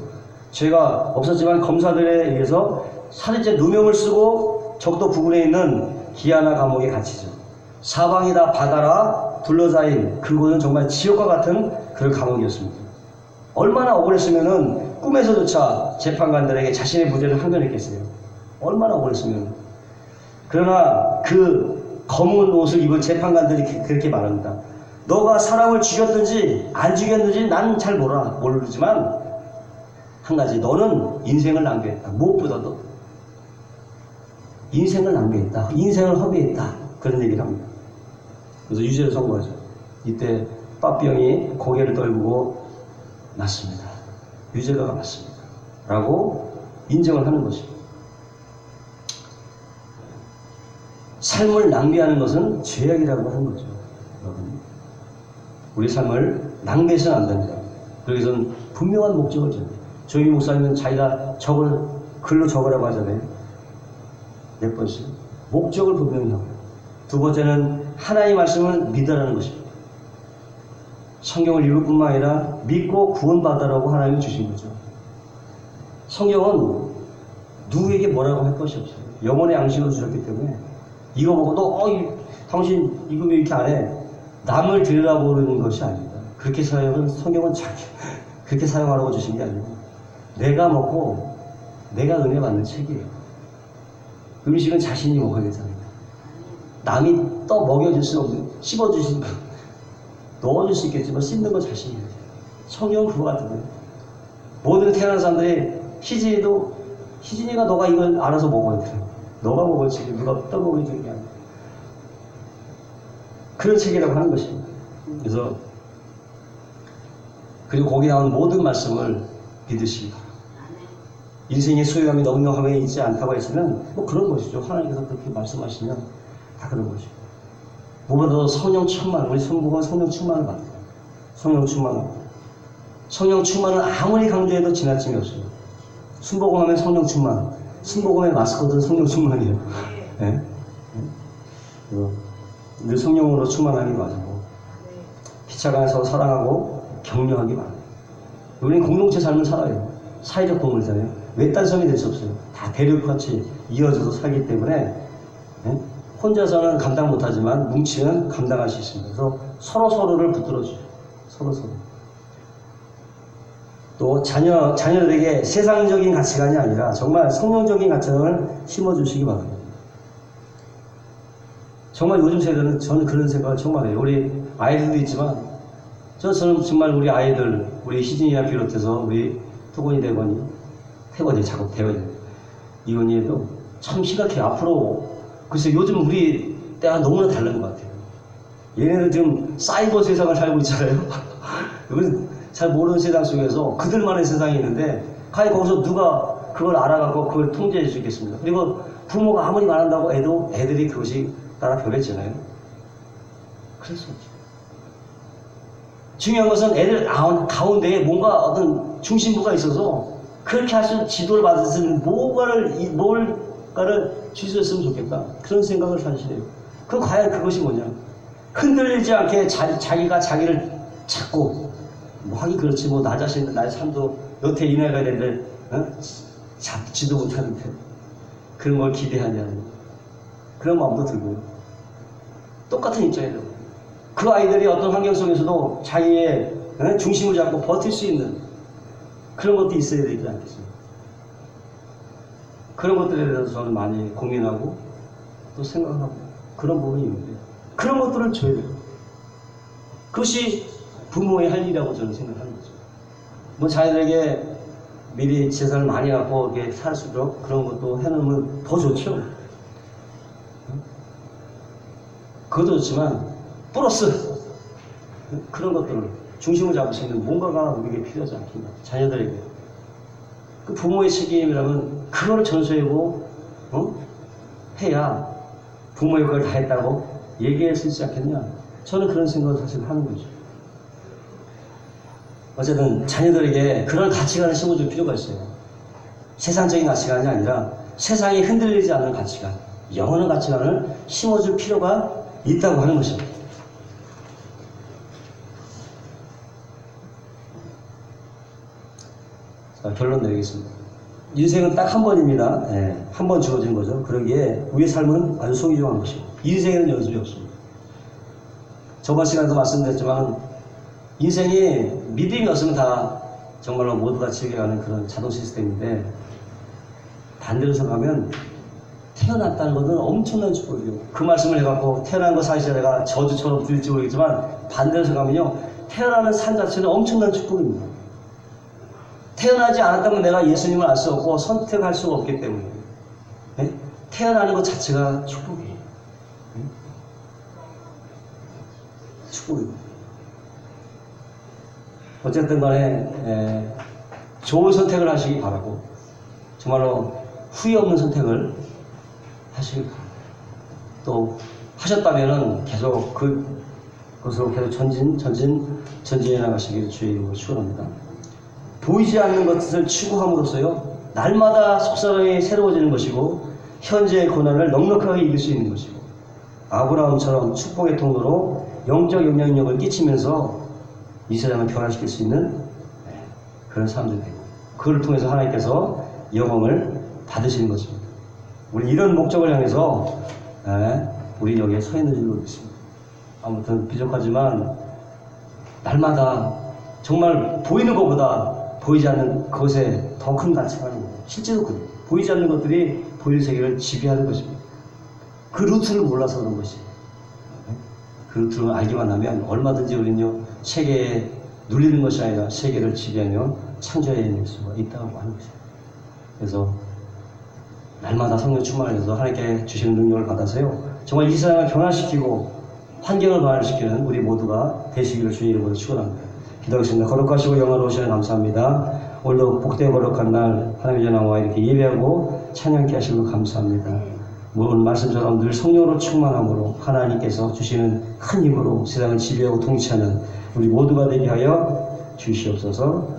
죄가 없었지만 검사들에 의해서 살인죄 누명을 쓰고 적도 부근에 있는 기아나 감옥에 갇히죠. 사방이 다 바다라 둘러싸인 그곳은 정말 지옥과 같은 그런 감옥이었습니다. 얼마나 억울했으면은 꿈에서조차 재판관들에게 자신의 무죄를 항변했겠어요. 얼마나 억울했으면. 그러나 그 검은 옷을 입은 재판관들이 그렇게 말합니다. 너가 사람을 죽였든지 안 죽였는지 난 잘 모르지만 한 가지, 너는 인생을 낭비했다. 무엇보다도 인생을 낭비했다. 인생을 허비했다. 그런 얘기를 합니다. 그래서 유죄를 선고하죠. 이때 빠삐용이 고개를 떨구고 맞습니다. 유죄가 맞습니다. 라고 인정을 하는 것입니다. 삶을 낭비하는 것은 죄악이라고 하는 거죠. 여러분. 우리 삶을 낭비해서는 안 됩니다. 그래서 분명한 목적을 줘요. 조용히 목사님은 자기가 글로 적으라고 하잖아요. 몇 번씩. 목적을 분명히 하고. 두 번째는 하나님의 말씀을 믿으라는 것입니다. 성경을 읽을 뿐만 아니라 믿고 구원받으라고 하나님이 주신 거죠. 성경은 누구에게 뭐라고 할 것이 없어요. 영혼의 양식을 주셨기 때문에 이거 보고 당신 이거 왜 이렇게 안 해? 남을 들으라고 그러는 것이 아닙니다. 그렇게 성경은 그렇게 사용하라고 주신 게 아니고 내가 먹고 내가 은혜 받는 책이에요. 음식은 자신이 먹어야 되잖아요. 남이 떠 먹여줄 수 없는, 씹어주신 거 넣어줄 수 있겠지만 씹는 건 자신이 해야 돼요. 성경은 그거 같은데 모든 태어난 사람들이 희진이가 너가 이걸 알아서 먹어야 돼. 너가 먹었지 누가 떠먹여주는 게 아니야. 그런 책이라고 하는 것입니다. 그래서 그리고 거기 나온 모든 말씀을 믿으시기 바랍니다. 인생의 소유함이 넉넉함에 있지 않다고 했으면 뭐 그런 것이죠. 하나님께서 그렇게 말씀하시면 다 그런 것이죠. 무엇보다도 성령 충만, 우리 성부가 성령 충만을 받아요. 성령 충만을. 성령 충만은 아무리 강조해도 지나침이 없어요. 순복음하면 성령 충만, 순복음의 마스코트는 성령 충만이에요. 네? 늘 성령으로 충만하기 바라고 피차간에서 사랑하고 격려하기 바랍니다. 우리는 공동체 삶을 살아요. 사회적 동물이잖아요. 외딴섬이 될 수 없어요. 다 대륙같이 이어져서 살기 때문에 혼자서는 감당 못하지만 뭉치면 감당할 수 있습니다. 그래서 서로서로를 붙들어줘요. 서로서로. 또 자녀들에게 세상적인 가치관이 아니라 정말 성령적인 가치관을 심어주시기 바랍니다. 정말 요즘 세대는 저는 그런 생각을 정말 해요. 우리 아이들도 있지만 저는 정말 우리 아이들, 우리 희진이와 비롯해서 우리 토건이 태건이 이건이에도 참 심각해요. 앞으로 글쎄 요즘 우리 때가 너무나 다른 것 같아요. 얘네는 지금 사이버 세상을 살고 있잖아요. 우리는 잘 모르는 세상 속에서 그들만의 세상이 있는데 과연 거기서 누가 그걸 알아갖고 그걸 통제해 주겠습니까? 그리고 부모가 아무리 말한다고 애들이 그것이 따라 변했잖아요. 그래서 중요한 것은 애들 가운데에 뭔가 어떤 중심부가 있어서 그렇게 할 수 있는 지도를 받을 수 있는 뭘까를 주셨으면 좋겠다. 그런 생각을 사실 해요. 그럼 과연 그것이 뭐냐? 흔들리지 않게 자기가 자기를 찾고 뭐 하기 그렇지 뭐 나 자신 나의 삶도 여태 이 나이가 되는데 잡지도 못하는데 그런 걸 기대하냐는 그런 마음도 들고요. 똑같은 입장이죠. 그 아이들이 어떤 환경 속에서도 자기의 중심을 잡고 버틸 수 있는 그런 것도 있어야 되지 않겠습니까? 그런 것들에 대해서 저는 많이 고민하고 또 생각하고 그런 부분이 있는데 그런 것들을 줘야 돼요. 그것이 부모의 할 일이라고 저는 생각하는 거죠. 뭐 자녀들에게 미리 재산을 많이 갖고 이렇게 살 수 있도록 그런 것도 해놓으면 더 좋죠. 그것도 좋지만 플러스 그런 것들을 중심을 잡을 수 있는 뭔가가 우리에게 필요하지 않겠나. 자녀들에게 그 부모의 책임이라면 그걸 전수하고 해야 부모의 걸 다 했다고 얘기할 수 있지 않겠냐. 저는 그런 생각을 사실 하는 거죠. 어쨌든 자녀들에게 그런 가치관을 심어줄 필요가 있어요. 세상적인 가치관이 아니라 세상이 흔들리지 않는 가치관, 영원한 가치관을 심어줄 필요가 있다고 하는 것입니다. 자, 결론 내리겠습니다. 인생은 딱 한 번입니다. 예, 한 번 주어진 거죠. 그러기에 우리의 삶은 아주 소중한 것이고 인생에는 연습이 없습니다. 저번 시간에도 말씀드렸지만 인생이 믿음이 없으면 다 정말로 모두가 즐겨가는 그런 자동 시스템인데, 반대로 생각하면 태어났다는 것은 엄청난 축복이에요. 그 말씀을 해갖고 태어난 것 사실 내가 저주처럼 들릴지 모르겠지만, 반대로 생각하면요, 태어나는 삶 자체는 엄청난 축복입니다. 태어나지 않았다면 내가 예수님을 알 수 없고 선택할 수가 없기 때문에, 네? 태어나는 것 자체가 축복이에요. 네? 축복입니다. 어쨌든 간에 좋은 선택을 하시기 바라고, 정말로 후회 없는 선택을 하시기 바랍니다. 또 하셨다면은 계속 그것으로 계속 전진해 나가시기를 주의 이름으로 축원합니다. 보이지 않는 것을 추구함으로써요, 날마다 속사람이 새로워지는 것이고 현재의 고난을 넉넉하게 이길 수 있는 것이고, 아브라함처럼 축복의 통로로 영적 영향력을 끼치면서 이 세상을 변화시킬 수 있는 그런 사람들이 되고, 그걸 통해서 하나님께서 영광을 받으시는 것입니다. 우리 이런 목적을 향해서 우리 여기에 서 있는 줄로 믿습니다. 아무튼 부족하지만 날마다 정말 보이는 것보다 보이지 않는 것에 더 큰 가치가 있는 거예요. 실제로 그래요. 보이지 않는 것들이 보이는 세계를 지배하는 것입니다. 그 루트를 몰라서 그런 것이에요. 그 루트를 알기만 하면 얼마든지 우리는요, 세계에 눌리는 것이 아니라 세계를 지배하며 창조해낼 수가 있다고 하는 것입니다. 그래서 날마다 성령 충만을 해서 하나님께 주시는 능력을 받아서요, 정말 이 세상을 변화시키고 환경을 변화시키는 우리 모두가 되시기를 주의 이름으로 축원합니다. 기도하겠습니다. 거룩하시고 영화로우시는 감사합니다. 오늘도 복되고 거룩한 날 하나님의 전화와 이렇게 예배하고 찬양케 하시는 감사합니다. 오늘 말씀처럼 늘 성령으로 충만함으로 하나님께서 주시는 큰 힘으로 세상을 지배하고 통치하는 우리 모두가 되게 하여 주시옵소서.